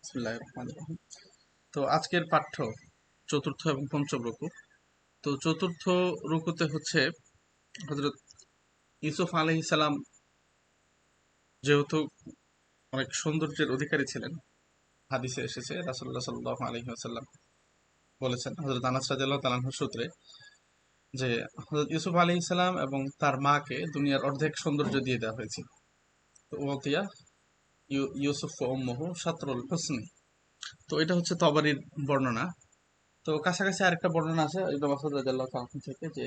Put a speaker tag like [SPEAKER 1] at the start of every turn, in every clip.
[SPEAKER 1] বিসমিল্লাহির রহমানির রহিম। তো আজকের পাঠ্য চতুর্থ এবং পঞ্চম রুকু। তো চতুর্থ রুকুতে হচ্ছে হযরত ইউসুফ আলাইহিস সালাম যেহেতু অনেক সৌন্দর্যের অধিকারী ছিলেন, হাদিসে এসেছে রাসূলুল্লাহ সাল্লাল্লাহু আলাইহি ওয়াসাল্লাম বলেছেন হযরত আনাস রাদিয়াল্লাহু তাআলা আনহু সূত্রে যে হযরত ইউসুফ আলাইহিস সালাম এবং তার মাকে দুনিয়ার অর্ধেক সৌন্দর্য দিয়ে দেওয়া হয়েছিল। তো ওতিয়া ইউসুফ ওয়া উম্মুহু শাতরুল হুসনি। তো এটা হচ্ছে তবারির বর্ণনা। তো কাছাকাছি আরেকটা বর্ণনা আছে ইবনে মাসউদ রাদিয়াল্লাহু তাআলা আনহু থেকে যে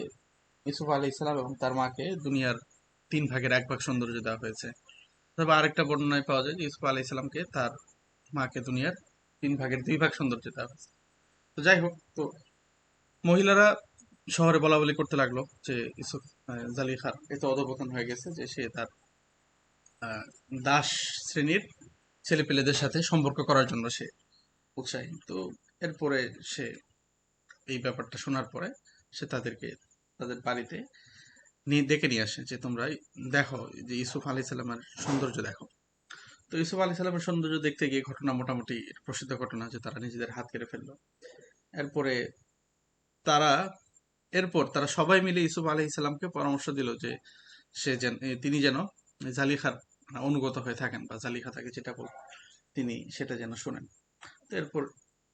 [SPEAKER 1] ইউসুফ আলাইহিস সালাম এবং তার মাকে দুনিয়ার 3 ভাগের 1 ভাগ সৌন্দর্য দেওয়া হয়েছে। তবে আরেকটা বর্ণনায় পাওয়া যায় যে ইউসুফ আলাইহিস সালামকে তার মাকে দুনিয়ার 3 ভাগের 2 ভাগ সৌন্দর্য দেওয়া হয়েছে। তো যাই হোক, তো মহিলারা শহরে বলা বলি করতে লাগলো যে ইউসুফ জালিখার এত অধঃপতন হয়ে গেছে যে সে তার আহ, দাস শ্রেণীর ছেলেপেলেদের সাথে সম্পর্ক করার জন্য সে উৎসাহী। তো এরপরে সে এই ব্যাপারটা শোনার পরে সে তাদের বাড়িতে ডেকে নিয়ে আসে যে তোমরা দেখো যে ইউসুফ আলী সাল্লামের সৌন্দর্য দেখো। তো ইউসুফ আলী সাল্লামের সৌন্দর্য দেখতে গিয়ে ঘটনা মোটামুটি প্রসিদ্ধ ঘটনা যে তারা নিজেদের হাত কেটে ফেললো। এরপরে তারা তারা সবাই মিলে ইউসুফ আলী সাল্লামকে পরামর্শ দিল যে তিনি যেন জালিখার অনুগত হয়ে থাকেন বা জালিখা তাকে যেটা বল তিনি সেটা যেন শোনেন। তো এরপর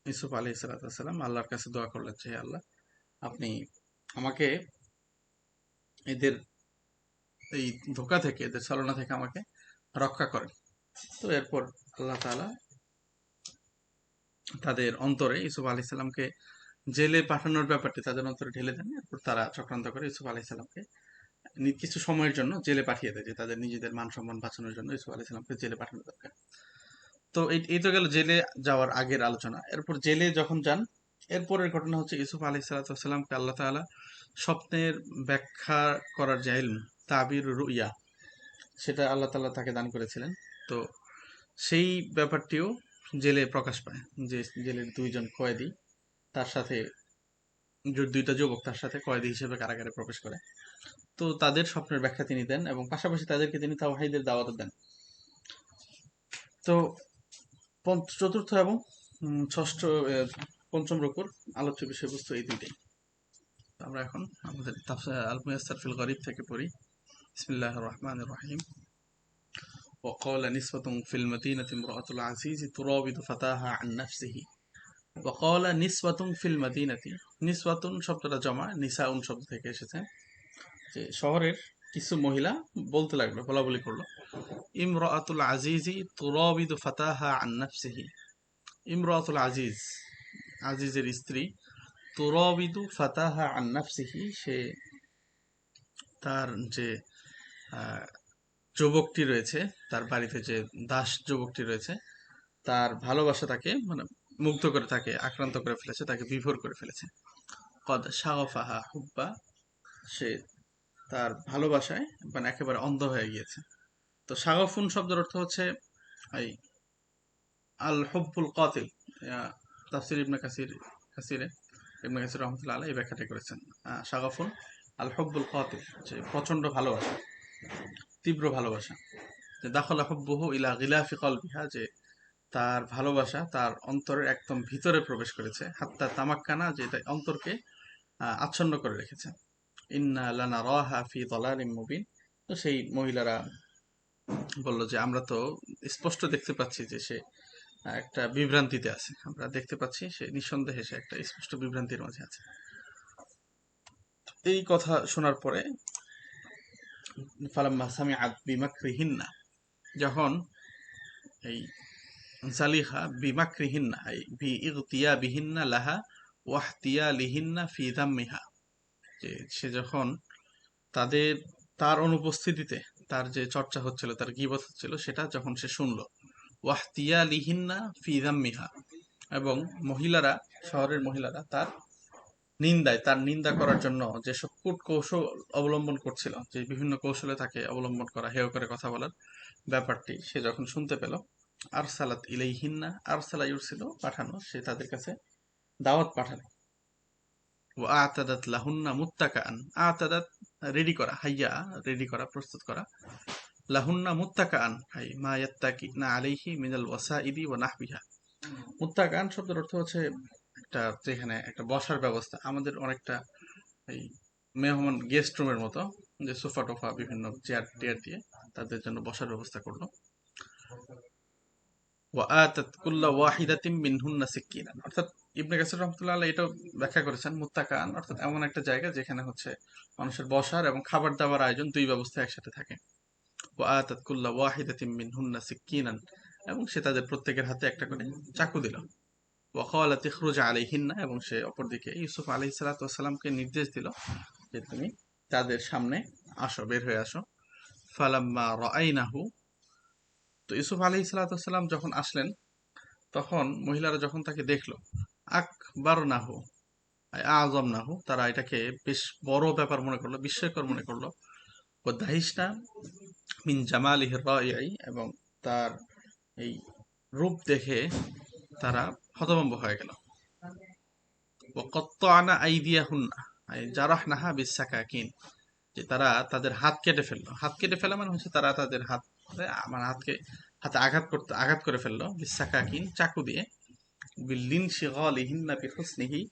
[SPEAKER 1] ইউসুফ আলী সাল্লাম আল্লাহর কাছে দোয়া করলেন যে হে আল্লাহ, আপনি আমাকে এদের এই ধোঁকা থেকে, এদের ছলনা থেকে আমাকে রক্ষা করেন। তো এরপর আল্লাহ তাআলা তাদের অন্তরে ইউসুফ আলাইহিস সালামকে জেলে পাঠানোর ব্যাপারটি তাদের অন্তরে ঢেলে দেন। এরপর তারা চক্রান্ত করে ইউসুফ আলাইহিস সালামকে কিছু সময়ের জন্য জেলে পাঠিয়ে দেয় যে তাদের নিজেদের মান সম্মান বাঁচানোর জন্য ইউসুফ আলাইহিস সালামকে জেলে পাঠানো দরকার। তো এই তো গেল জেলে যাওয়ার আগের আলোচনা। এরপর জেলে যখন যান, এরপরের ঘটনা হচ্ছে ইউসুফ আলাইহিস সালামকে আল্লাহ তাআলা স্বপ্নের ব্যাখ্যা করার যে ইলম, তাবির রুইয়া, সেটা আল্লাহ তাআলা তাকে দান করেছিলেন। তো সেই ব্যাপারটিও জেলে প্রকাশ পায় যে জেলের 2 জন কয়েদি তার সাথে 2টা যুবক তার সাথে কয়েদি হিসেবে কারাগারে প্রবেশ করে। তো তাদের স্বপ্নের ব্যাখ্যা তিনি দেন এবং পাশাপাশি তাদেরকে তিনি তাওহীদের দাওয়াত দেন। তো চতুর্থ এবং ষষ্ঠ পঞ্চম রুকুর আলোচ্য বিষয়বস্তু এই দুইটাই। আমরা এখন আমাদের আল মুয়াসসার ফিল গরিব থেকে পড়ি। বিসমিল্লাহির রহমানির রহিম। وقال نسوة في المدينة امرأة العزيز تراود فتاها عن نفسه وقال نسوة في المدينة। নিসওয়াতুন শব্দটা জমা নিসাউন শব্দ থেকে এসেছে, যে শহরের কিছু মহিলা বলতে লাগলো, বলাবলি করলো, ইমরাতুল আজিজি তুরাবিদু ফাতাহা আন নাফসিহি। ইমরাতুল আজিজ, আজিজের স্ত্রী, তুরাবিদু ফাতাহা আন নাফসিহি, সে তার যে আহ, যুবকটি রয়েছে, তার বাড়িতে যে দাস যুবকটি রয়েছে, তার ভালোবাসা তাকে মানে মুগ্ধ করে, তাকে আক্রান্ত করে ফেলেছে, তাকে বিভোর করে ফেলেছে। কদ শাগফাহা হুব্বা, সে তার ভালোবাসায় মানে একেবারে অন্ধ হয়ে গিয়েছে। তো শাগফুন শব্দের অর্থ হচ্ছে এই আল হুব্বুল কাতিল। তাফসির ইবনে কাসির রহমতুল্লাহ আলাইহি এই ব্যাখ্যাটা করেছেন। শাগফুন আল হুব্বুল কাতিল, যে প্রচন্ড ভালোবাসা, তীব্র ভালোবাসা। যে দাখলা হুব্বুহু ইলা গিলাফি কলবিহা, যে তার ভালোবাসা তার অন্তরের একদম ভিতরে প্রবেশ করেছে। হাত্তা তামাক্কানা, যে এটা অন্তরকে আচ্ছন্ন করে রেখেছে। ইন্না লানারাহা ফি দালালিম মুবিন। তো সেই মহিলারা বলল যে আমরা তো স্পষ্ট দেখতে পাচ্ছি যে সে একটা বিভ্রান্তিতে আছে, আমরা দেখতে পাচ্ছি সে নিঃসন্দেহে সে একটা স্পষ্ট বিভ্রান্তির মাঝে আছে। এই কথা শোনার পরে ফালাম্মা সামিআত বিমাকরিহিন্না, যখন এই জালিহা বিমাকরিহিন্না এই বিইগতিয়াবিহিন্না লাহা ওয়াহতিয়ালিহিন্না ফি দাম্মিহা, যে সে যখন তাদের তার অনুপস্থিতিতে তার যে চর্চা হচ্ছিল, তার গীবত হচ্ছিল, সেটা যখন সে শুনলো, ওয়াহতিয়ালিহিন্না ফি দাম্মিহা, এবং মহিলারা, শহরের মহিলারা তার নিন্দায়, তার নিন্দা করার জন্য যেসব কূট কৌশল অবলম্বন করছিল, যে বিভিন্ন কৌশলে তাকে অবলম্বন করা, হেয় করে কথা বলার ব্যাপারটি সে যখন শুনতে পেল, আরসালাত ইলাইহিন্না, আরসালা ইউরসিলু, পাঠানো, সে তাদের কাছে দাওয়াত পাঠানো। ও আতাদাত লাহুন্না মুত্তাকাআন, আতাদাত রেডি করা, হাইয়া রেডি করা, প্রস্তুত করা, লাহুন্না মুত্তাকাআন হাই মা ইয়াত্তাকিনা আলাইহি মিনাল ওয়াসাইদি ওয়া নাহবিহা, মুত্তাকান শব্দের অর্থ হচ্ছে একটা, যেখানে একটা বসার ব্যবস্থা, আমাদের অনেকটা এই মেহমান গেস্ট রুমের মতো, যে সোফা টোফা বিভিন্ন চেয়ার টেয়ার দিয়ে তাদের জন্য বসার ব্যবস্থা করলো। ওয়াআতাত কুল্লা ওয়াহিদাতিম মিনহুন্না সিক্কিনান, অর্থাৎ ইবনে কাসির রাহমাতুল্লাহ আলাইহি এটাও ব্যাখ্যা করেছেন মুত্তাকান অর্থাৎ এমন একটা জায়গা যেখানে হচ্ছে মানুষের বসার এবং খাবার দাবার আয়োজন দুই ব্যবস্থা একসাথে থাকে। ওয়াআতাত কুল্লা ওয়াহিদাতিম মিনহুন্না সিক্কিনান, এবং সে তাদের প্রত্যেকের হাতে একটা করে চাকু দিল। ওয়াকালাত ইখরুজ আলাইহিন্না, এবং সে অপরদিকে ইউসুফ আলাইহিস সালাতু ওয়াস সালামকে নির্দেশ দিল যে তুমি তাদের সামনে আসো, বের হয়ে আসো। ফালাম্মা রাআইনাহু, তো ইউসুফ আলাইহিস সালাতু ওয়াস সালাম যখন আসলেন, তখন মহিলারা যখন তাকে দেখলো, আকবারনাহু আযমনাহু, তারা এটাকে বেশ বড় ব্যাপার মনে করলো, বিস্ময়কর মনে করলো। ও দাহিসনা মিন জামালিহি রাইই, এবং তার এই রূপ দেখে তারা হতভম্ব হয়ে গেল। ওয়াকাত্তানা আইদিয়াহুন্না আই জারাহনাহা বিসসাকাকিন, যে তারা তাদের হাত কেটে ফেললো। হাত কেটে ফেলা মানে হচ্ছে তারা তাদের হাত, মানে হাতে আঘাত করে ফেললো, বিসসাকাকিন চাকু দিয়ে। বিল্লিন শিগালিহিন্না বিহুসনিহি,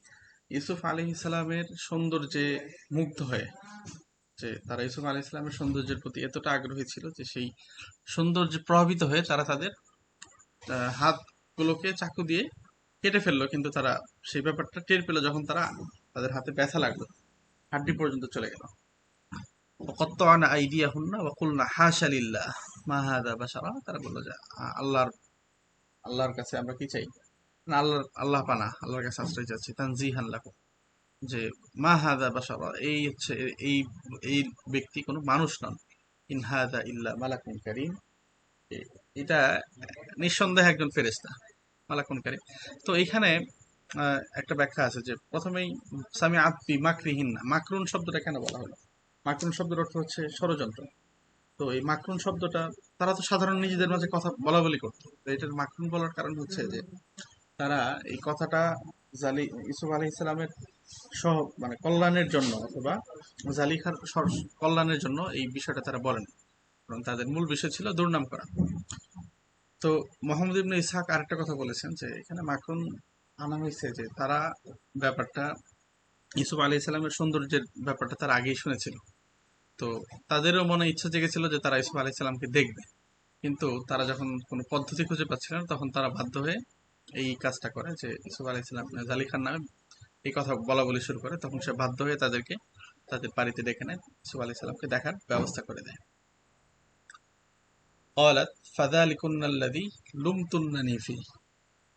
[SPEAKER 1] ইউসুফ আলাইহিস সালামের সৌন্দর্যে মুগ্ধ হয়ে, যে তারা ইউসুফ আলাইহিস সালামের সৌন্দর্যের প্রতি এতটা আগ্রহী ছিল যে সেই সৌন্দর্যে প্রভাবিত হয়ে তারা তাদের হাতগুলোকে চাকু দিয়ে কেটে ফেললো। কিন্তু তারা সেই ব্যাপারটা টের পেলো যখন তারা তাদের হাতে ব্যথা লাগলো, হাড্ডি পর্যন্ত চলে গেল। وقطعنا أيديهن وقلنا حاشا لله ما هذا بشرا, তারা বললো যে আল্লাহর কাছে আমরা কি চাই, না আল্লাহ পানা, আল্লাহর কাছে আশ্রয় চাচ্ছি, তানজিহান লাহু, যে মা হাদা বাশারা, এই হচ্ছে এই এই ব্যক্তি কোনো মানুষ নন। ইন হাদা ইল্লা মালাকুন কারীম, এটা নিঃসন্দেহে একজন ফেরেশতা, মালাকুন কারীম। তো এইখানে একটা ব্যাখ্যা আছে যে প্রথমেই সামিআত বি মাকরিহিন্না, মাকরুন শব্দটা কেন বলা হলো? মাকরুন শব্দের অর্থ হচ্ছে ষড়যন্ত্র। তো এই মাকরুন শব্দটা, তারা তো সাধারণ নিজেদের মাঝে কথা বলা বলি করতো, তো এটার মাকরুন বলার কারণ হচ্ছে যে তারা এই কথাটা ইউসুফ আলাইহিস সালামের সহ মানে কল্যাণের জন্য, অথবা জালিখার কল্যাণের জন্য এই বিষয়টা তারা বলেন, কারণ তাদের মূল বিষয় ছিল দুর্নাম করা। তো মোহাম্মদ ইবনে ইসহাক আরেকটা কথা বলেছেন যে এখানে মাখন আনা হয়েছে যে তারা ব্যাপারটা ইউসুফ আলাইহিস সালামের সৌন্দর্যের ব্যাপারটা তারা আগেই শুনেছিল। তো তাদেরও মনে ইচ্ছা জেগেছিল যে তারা ইউসুফ আলাইহিস সালামকে দেখবে, কিন্তু তারা যখন কোনো পদ্ধতি খুঁজে পাচ্ছিল না, তখন তারা বাধ্য হয়ে এই কাজটা করে যে ইউসুফ আলাইহিস সালাম জালিখার নামে এই কথা বলা বলি শুরু করে। তখন সে বাধ্য হয়ে তাদেরকে তাদের বাড়িতে ডেকে নেয়, ইউসুফ আলাইহিস সালামকে দেখার ব্যবস্থা করে দেয়। قالت فذلكن الذي لمتنني فيه,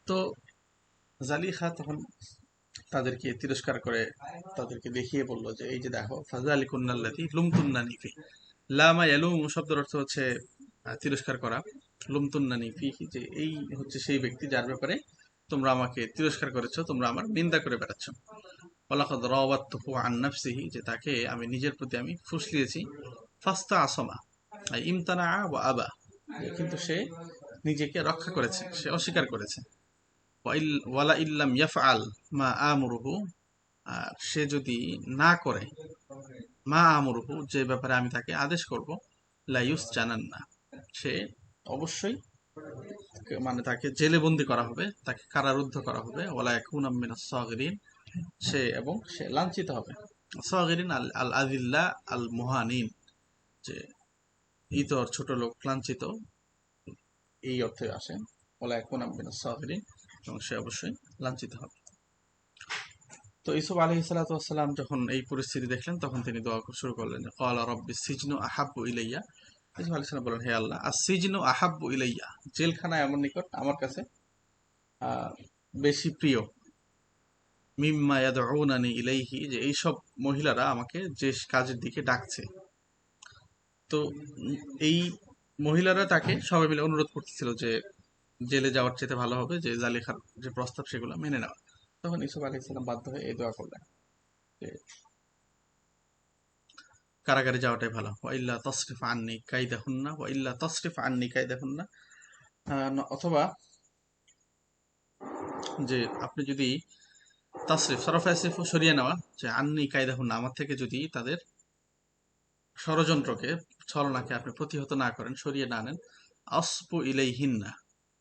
[SPEAKER 1] তো জালিখা তখন তাদেরকে তিরস্কার করে তাদেরকে দেখিয়ে বলল যে এই যে দেখো, ফাযালিকুন্নাল্লাযী লুমতুন্নানি ফি, লামা ইয়ালুম শব্দের অর্থ হচ্ছে তিরস্কার করা, লুমতুন্নানি ফি, যে এই হচ্ছে সেই ব্যক্তি যার ব্যাপারে তোমরা আমাকে তিরস্কার করেছো, তোমরা আমার নিন্দা করে বেড়াচ্ছ। ওয়ালাকাদ রাওয়াদতুহু আন নাফসিহি, যে তাকে আমি নিজের প্রতি আমি ফুসলিয়েছি। ফাস্তা আসমা ইমতানা ওয়া আবা, কিন্তু সে নিজেকে রক্ষা করেছে, সে অস্বীকার করেছে। ওয়ালা ইল্লাম ইয়াফআল মা আমরুহু, আর সে যদি না করে মা আমরুহু, যে ব্যাপারে আমি তাকে আদেশ করব, লাইউস জানান না, সে অবশ্যই মানে তাকে জেলে বন্দি করা হবে, তাকে কারারুদ্ধ করা হবে। ওয়ালা ইয়াকুনা মিনাস সাগিরিন, সে লাঞ্ছিত হবে। সাগিরিন আল আল আযিল্লা আল মুহানিন, যে ইতর ছোট লোক, লাঞ্ছিত, এই অর্থে আসে। ওয়ালা ইয়াকুনা মিনাস সাগিরিন, এবং সে অবশ্যই লাঞ্ছিত হবে। তো ইউসুফ আলাইহিস সালাতু ওয়াস সালাম যখন এই পরিস্থিতি দেখলেন, তখন তিনি দোয়া শুরু করলেন, ক্বালা রাব্বিস সিজনু আহাব্বু ইলাইয়া। ইউসুফ আলাইহিস সালাম বলেন, হে আল্লাহ, আস-সিজনু আহাব্বু ইলাইয়া, জেলখানা এমন নিকট আমার কাছে আহ, বেশি প্রিয়, মিম্মা ইয়াদউনানি ইলাইহি, যে এই সব মহিলারা আমাকে যে কাজের দিকে ডাকছে। তো এই মহিলারা তাকে সবাই মিলে অনুরোধ করতেছিল যে জেলে যাওয়ার চেয়ে ভালো হবে যে জালিখার যে প্রস্তাব সেগুলো মেনে নেওয়া। তখন ইউসুফ আলাইহিস সালাম বাধ্য হয়ে এই দোয়া করলেন যে কারাগারে যাওয়াটাই ভালো। ওয়াইল্লা তসরিফ আন্নি কাইদাহুন্না, ওয়াইল্লা তসরিফ আন্নি কাইদাহুন্না, অথবা যে আপনি যদি তাসরিফ সরফ আসিফ সরিয়ে নেওয়া, যে আন্নি কাইদাহুন্না, আমার থেকে যদি তাদের ষড়যন্ত্রকে, ছলনাকে আপনি প্রতিহত না করেন, সরিয়ে না আনেন। আসপু ইলাইহিন্না,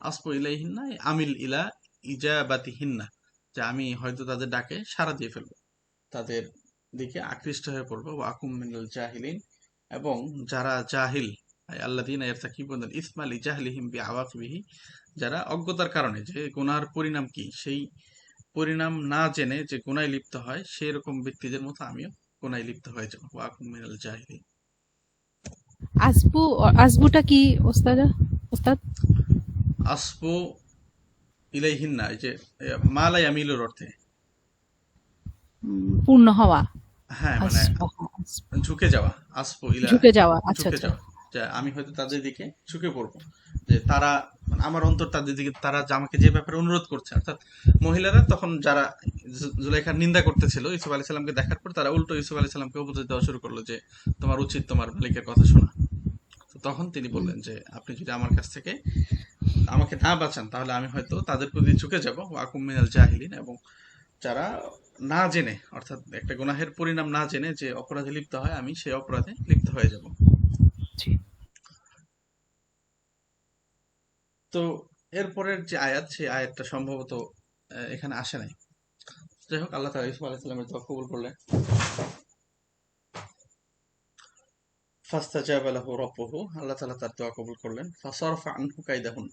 [SPEAKER 1] আসপু ইলাইহিন্না আমিল ইলা ইজাবাতিহিন্না, যে আমি হয়তো তাদের ডাকে সাড়া দিয়ে ফেলবো, তাদের দিকে আকৃষ্ট হয়ে পড়বো। ওয়া আকুম মিনাল জাহিলিন, এবং যারা জাহিল, আল্লাযীনা ইয়ারতাকিবুনাল ইসমা লিজাহলিহিম বিআওয়াকিবিহি, যারা অজ্ঞতার কারণে যে গুনাহর পরিণাম কি সেই পরিণাম না জেনে যে গুনায় লিপ্ত হয়, সেই রকম ব্যক্তিদের মতো আমিও গুনায় লিপ্ত হয়ে যাবো। ওয়া আকুম মিনাল জাহিলিন।
[SPEAKER 2] আসবু, আসবুটা কি ওস্তাদ? ওস্তাদ
[SPEAKER 1] আসবু ইলাইহিন্না, এই যে মা লা ইয়ামিলুর অর্থে।
[SPEAKER 2] পূর্ণ হওয়া,
[SPEAKER 1] হ্যাঁ, মানে ঝুঁকে যাওয়া, আসবু ইলা,
[SPEAKER 2] ঝুঁকে যাওয়া। আচ্ছা
[SPEAKER 1] ঝুঁকে
[SPEAKER 2] আচ্ছা।
[SPEAKER 1] যাওয়া, যে আমি হয়তো তাদের দিকে ঝুঁকে পড়বো, যে তারা মানে আমার অন্তর তাদের দিকে, তারা যে আমাকে যে ব্যাপারে অনুরোধ করছে, অর্থাৎ মহিলারা তখন যারা জুলাইখার নিন্দা করতেছিল ইউসুফ আলাইহিস সালামকে দেখার পর, তারা উল্টো ইউসুফ আলাইহিস সালামকে উপদেশ দেওয়া শুরু করলো যে তোমার উচিত তোমার মালিকের কথা শোনা। তো তখন তিনি বললেন যে আপনি যদি আমার কাছ থেকে আমাকে না বাঁচান, তাহলে আমি হয়তো তাদের প্রতি ঝুঁকে যাব, ওয়াকুম মিনাল জাহিলিন, এবং যারা না জেনে, অর্থাৎ একটা গুনাহের পরিণাম না জেনে যে অপরাধে লিপ্ত হয়, আমি সেই অপরাধে লিপ্ত হয়ে যাব। তো এরপরের যে আয়াত, সেই আয়াতটা সম্ভবত এখানে আসে নাই। যাই হোক, আল্লাহ তাআলা ইউসুফ আলাইহিস সালামের দোয়া কবুল করলেন। ফাস্তাজাবা লাহু রাব্বুহু, আল্লাহ তাআলা তার দোয়া কবুল করলেন। ফাসারফা আনহু কাইদাহুন,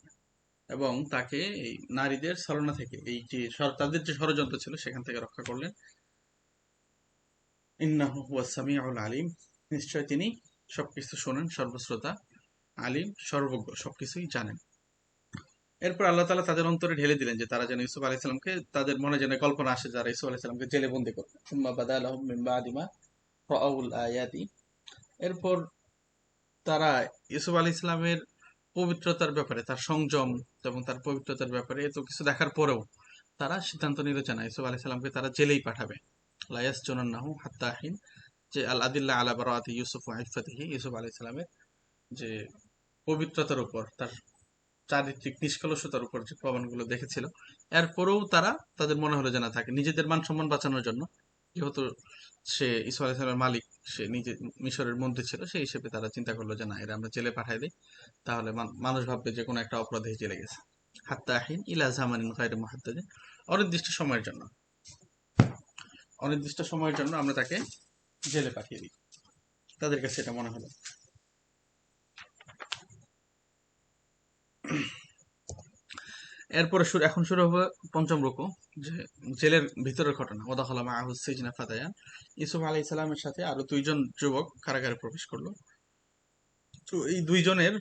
[SPEAKER 1] এবং তাকে এই নারীদের ছলনা থেকে, এই যে তাদের যে ষড়যন্ত্র ছিল সেখান থেকে রক্ষা করলেন। ইন্নাহু হুয়াস সামিউল আলিম, নিশ্চয় তিনি সবকিছু শোনেন, সর্বশ্রোতা, আলিম, সর্বজ্ঞ, সবকিছুই জানেন। এরপর আল্লাহ তাআলা তাদের অন্তরে ঢেলে দিলেন যে তারা যেন ইউসুফ আলাইহিস সালামকে, তাদের মনে যেন কল্পনা আসে যারা ইউসুফ আলাইহিস সালামকে জেলে বন্দী করবে। সুম্মা বাদা লাহুম মিন বাদি মা রাআউল আয়াতি, এরপর তারা ইউসুফ আলাইহিস সালামের পবিত্রতার ব্যাপারে, তার সংযম এবং তার পবিত্রতার ব্যাপারে এত কিছু দেখার পরেও তারা সিদ্ধান্ত নিল যে না, ইউসুফ আলাইহিস সালামকে তারা জেলেই পাঠাবে। লা ইয়াসজুনান্নাহু হাত্তা হিন, যে আল আদিল্লাহ আলা বারাআতি ইউসুফ ওয়া ইফাতিহি, ইউসুফ আলাইহিস সালামের যে পবিত্রতার উপর, তার চারিত্রিক নিষ্কলুষতার উপর যে প্রমাণগুলো দেখেছিল, এরপরেও তারা, তাদের মনে হলো যে না, থাকে নিজেদের মান সম্মান বাঁচানোর জন্য, যেহেতু সে ইসা আলাইহিসসালামের মালিক, সে নিজে মিশরের মন্ত্রী ছিল, সেই হিসেবে তারা চিন্তা করলো যে না, এরা আমরা জেলে পাঠাই দিই, তাহলে মানুষ ভাববে যে কোনো একটা অপরাধে জেলে গেছে। হাত্তা হিন ইলা জামানিন গায়রি মুহাদ্দাদিন, অনির্দিষ্ট সময়ের জন্য, অনির্দিষ্ট সময়ের জন্য আমরা তাকে জেলে পাঠিয়ে দিই, তাদের কাছে এটা মনে হলো। এরপরে এখন শুরু হবে পঞ্চম রুকু, যে জেলের ভিতরের ঘটনা। ওয়াদাখালা মাআহু সিজনা ফাতায়ান, ইউসুফ আলাইহিস সালামের সাথে আরো দুইজন যুবক কারাগারে প্রবেশ করলো। তো এই দুইজনের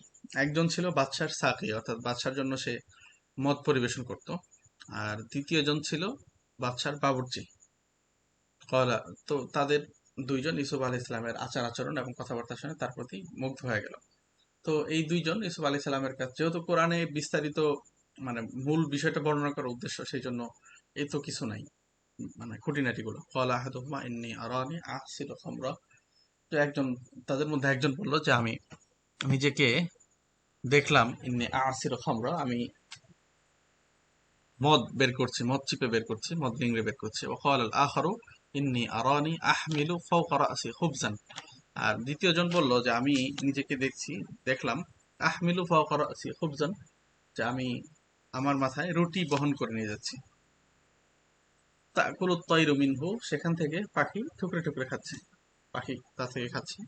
[SPEAKER 1] একজন ছিল বাদশার সাকি, অর্থাৎ বাদশার জন্য সে মদ পরিবেশন করত, আর দ্বিতীয় জন ছিল বাদশার বাবুর্চি। কলা, তো তাদের দুইজন ইউসুফ আলাইহিস সালামের আচার আচরণ এবং কথাবার্তা শুনে তার প্রতি মুগ্ধ হয়ে গেল। তো এই দুইজন ইউসুফ আলাইহিস সালামের কাছে, যেহেতু কোরআনে বিস্তারিত মানে মূল বিষয়টা বর্ণনা করার উদ্দেশ্য, সেই জন্য এই তো কিছু নাই, মানে খুঁটিনাটি গুলো। ক্বালা আহাদুহুমা ইন্নী আরানি আহসিলু খামরা, তো একজন, তাদের মধ্যে একজন বলল যে আমি নিজেকে দেখলাম, ইন্নী আহসিলু খামরা, আমি মদ বের করছি, মদ চিপে বের করছি, মদ নিংড়ে বের করছি। ওয়া ক্বালা আল আখারু ইন্নী আরানি আহমিলু ফাওকা রাসি খুবজান, আর দ্বিতীয় জন বলল যে আমি নিজেকে দেখলাম আহমিলু ফাওকা রাসি খুবজান, যে আমি আমার মাথায় রুটি বহন করে নিয়ে যাচ্ছি। তাকুলু তায়রু মিনহু, সেখান থেকে পাখি টুকরে টুকরে খাচ্ছে, পাখি তা থেকে খাচ্ছে।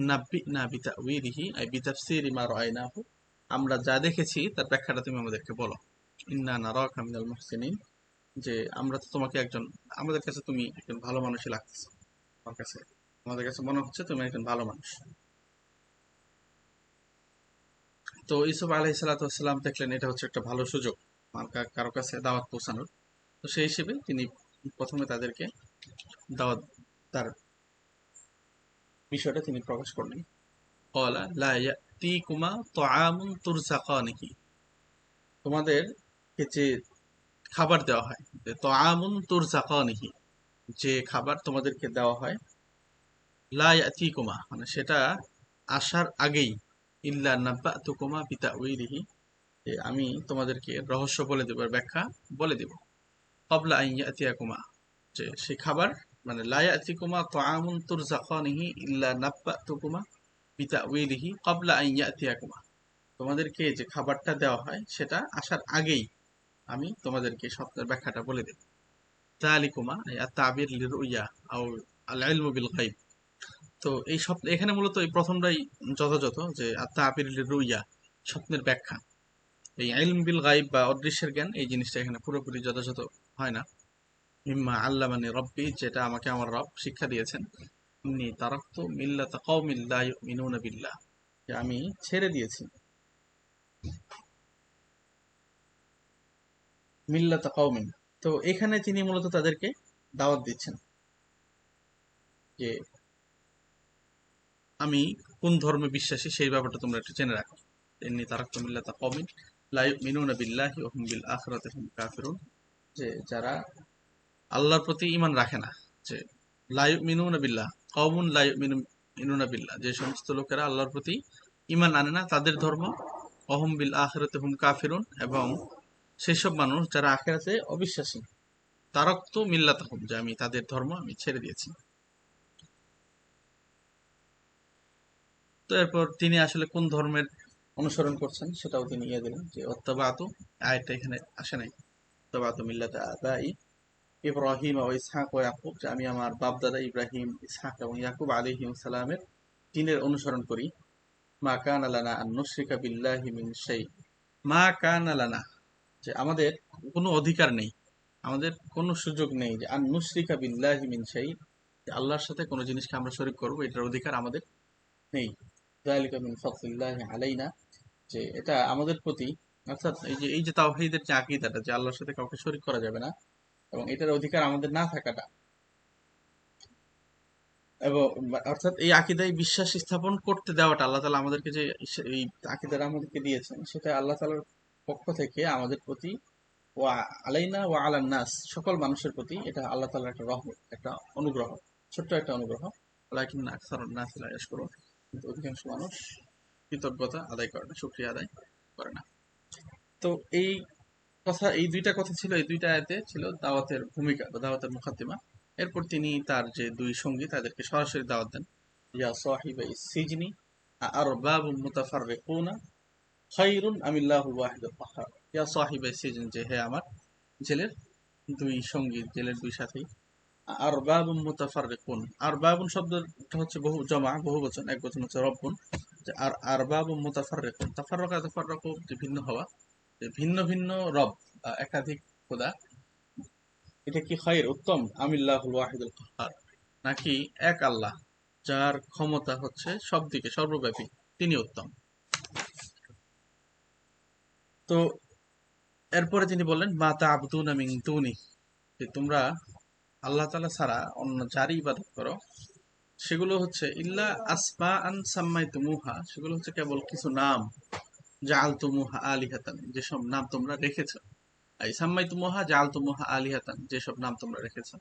[SPEAKER 1] নাব্বিনা বিতাউইলিহি আই বিতাফসিরি মা রাআইনাহু, আমরা যা দেখেছি তার ব্যাখ্যাটা তুমি আমাদেরকে বলো। ইন্না নারাকা মিনাল মুহসিনিন, যে আমরা তো তোমাকে একজন, আমাদের কাছে তুমি একজন ভালো মানুষই লাগতেছে, আমার কাছে, আমাদের কাছে মনে হচ্ছে তুমি একজন ভালো মানুষ। তো ইউসুফ আলাইহিস সালাতু ওয়াস সালাম দেখলেন এটা হচ্ছে একটা ভালো সুযোগ কারো কাছে দাওয়াত পৌঁছানোর। তো সেই হিসেবে তিনি প্রথমে তাদেরকে দাওয়াত, তার বিষয়টা তিনি প্রকাশ করলেন। ক্বালা লা ইয়াতিকুমা তাআমুন তুরযাকানিহি, তোমাদেরকে যে খাবার দেওয়া হয়, যে তাআমুন তুরযাকানিহি, যে খাবার তোমাদেরকে দেওয়া হয়, লা ইয়াতিকুমা মানে সেটা আসার আগেই, ইল্লা নাব্বাতুকুমা বিতাউইলিহি, যে আমি তোমাদেরকে রহস্য বলে দেব, ব্যাখ্যা বলে দেব। ক্বাবলা আন ইয়াতিয়াকুমা, যে সেই খাবার, মানে লা ইয়াতিকুমা তাআমুন তুরযাকানিহি ইল্লা নাব্বাতুকুমা বিতাউইলিহি ক্বাবলা আন ইয়াতিয়াকুমা, তোমাদেরকে যে খাবারটা দেওয়া হয় সেটা আসার আগেই আমি তোমাদেরকে স্বপ্নের ব্যাখ্যাটা বলে দেব। যালিকুমা আত-তাবির লিরুইয়া আও আল-ইলমু বিল গায়ব। তো এই স্বপ্ন এখানে মূলত এই প্রথমটাই যথাযথ, যে আত-তাবির লিরুইয়া, স্বপ্নের ব্যাখ্যা। এই ইলম বিল গায়ব বা অদৃশ্যের জ্ঞান, এই জিনিসটা এখানে পুরোপুরি যথাযথ হয় না। মিম্মা আল্লামানি রব্বি, যেটা আমাকে আমার রব শিক্ষা দিয়েছেন। ইন্নী তারাকতু মিল্লাতা কওমিন লা ইউমিনুনা বিল্লাহ, যে আমি ছেড়ে দিয়েছি মিল্লাতা কওমিন। তো এখানে তিনি মূলত তাদেরকে দাওয়াত দিচ্ছেন যে আমি কোন ধর্মে বিশ্বাসী সেই ব্যাপারটা তোমরা একটু জেনে রাখো। ইন্নী তারাকতু মিল্লাতা কওমিন লা ইউমিনুনা বিল্লাহি ওয়া হুম বিল আখিরাতি হুম কাফিরুন, যে যারা আল্লাহর প্রতি ঈমান রাখে না, যে লা ইউমিনুনা বিল্লাহ, কওমুন লা ইউমিনুনা বিল্লাহ, যে সমস্ত লোকেরা আল্লাহর প্রতি ঈমান আনে না, তাদের ধর্ম ওয়া হুম বিল আখিরাতি হুম কাফিরুন, এবং সেসব মানুষ যারা আখিরাতে অবিশ্বাসী। তারাকতু মিল্লাতাহুম, যে আমি তাদের ধর্ম আমি ছেড়ে দিয়েছি। তো এরপর তিনি আসলে কোন ধর্মের অনুসরণ করছেন সেটাও তিনি দিলেন, যে ওয়াত্তাবাতু, আয়াতটা এখানে আসে নাই, ওয়াত্তাবাতু মিল্লাতা আবাই ইব্রাহিম ও ইসহাক ও ইয়াকুব, যে আমি আমার বাপদাদা ইব্রাহিম, ইসহাক এবং ইয়াকুব আলাইহিস সালামের দ্বীনের অনুসরণ করি। মা কানা লানা আন নুশরিকা বিল্লাহি মিন শাই, মা কানা লানা, যে আমাদের কোনো অধিকার নেই, আমাদের কোনো সুযোগ নেই, যে আন নুশরিকা বিল্লাহি মিন শাই, যে আল্লাহর সাথে কোনো জিনিসকে আমরা শরীক করব, এটার অধিকার আমাদের নেই। যালিকা মিন ফাদলিল্লাহি আলাইনা, যে এটা আমাদের প্রতি, অর্থাৎ এই যে তাওহীদের যে আকীদাটা, যে আল্লাহর সাথে কাউকে শরীক করা যাবে না এবং এটার অধিকার আমাদের না থাকাটা, এবং অর্থাৎ এই আকীদায় বিশ্বাস স্থাপন করতে দেওয়াটা, আল্লাহ তাআলা আমাদেরকে যে এই আকীদাটা আমাদেরকে দিয়েছেন, সেটা আল্লাহ তাআলার পক্ষ থেকে আমাদের প্রতি, ওয়া আলাইনা ওয়া আলান নাস, সকল মানুষের প্রতি এটা আল্লাহ তাআলার একটা রহমত, একটা অনুগ্রহ, ছোট্ট একটা অনুগ্রহ। ওয়ালাকিন্না আকসারুন নাস লা ইয়াশকুরুন, কিন্তু অধিকাংশ মানুষ কৃতজ্ঞতা আদায় করে না, শুকরিয়া আদায় করে না। তো এই এই দুইটা কথা ছিল, এই দুইটা আয়াতে ছিল দাওয়াতের ভূমিকা বা দাওয়াতের মুকাদ্দিমা। এরপর তিনি তার যে দুই সঙ্গী তাদেরকে সরাসরি দাওয়াত দেন। ইয়া সাহিবাই সিজনি আরবাবুম মুতাফাররিকুনা খায়রুন আমিল্লাহুল ওয়াহিদুল কাহ্হার। ইয়া সাহিবাই সিজন, যে হে আমার জেলের দুই সঙ্গী, জেলের দুই সাথী। আরবাবুম মুতাফাররিকুন, আরবাবুন শব্দটা হচ্ছে বহু জমা, বহু বচন, এক বচন হচ্ছে রব্বুন। যে আরবাবুম মুতাফাররিকুন, তাফাররাকা তাফাররাকু, যে ভিন্ন হওয়া, যে ভিন্ন ভিন্ন রব, একাধিক খোদা, এটা কি খায়র উত্তম, আমিল্লাহুল ওয়াহিদুল কাহ্হার, নাকি এক আল্লাহ যার ক্ষমতা হচ্ছে সব দিকে সর্বব্যাপী, তিনি উত্তম। তো এরপরে তিনি বললেন মা তা'বুদুনা মিন দুনি, যে তোমরা আল্লাহ তাআলা ছাড়া অন্য যারই ইবাদত করো, সেগুলো হচ্ছে ইল্লা আসমাআন সাম্মাইতুমুহা, সেগুলো হচ্ছে কেবল কিছু নাম, জাআলতুমুহা আলিহাতান, যেসব নাম তোমরা রেখেছো। এই সাম্মাইতুমুহা জাআলতুমুহা আলিহাতান, যেসব নাম তোমরা রেখেছো।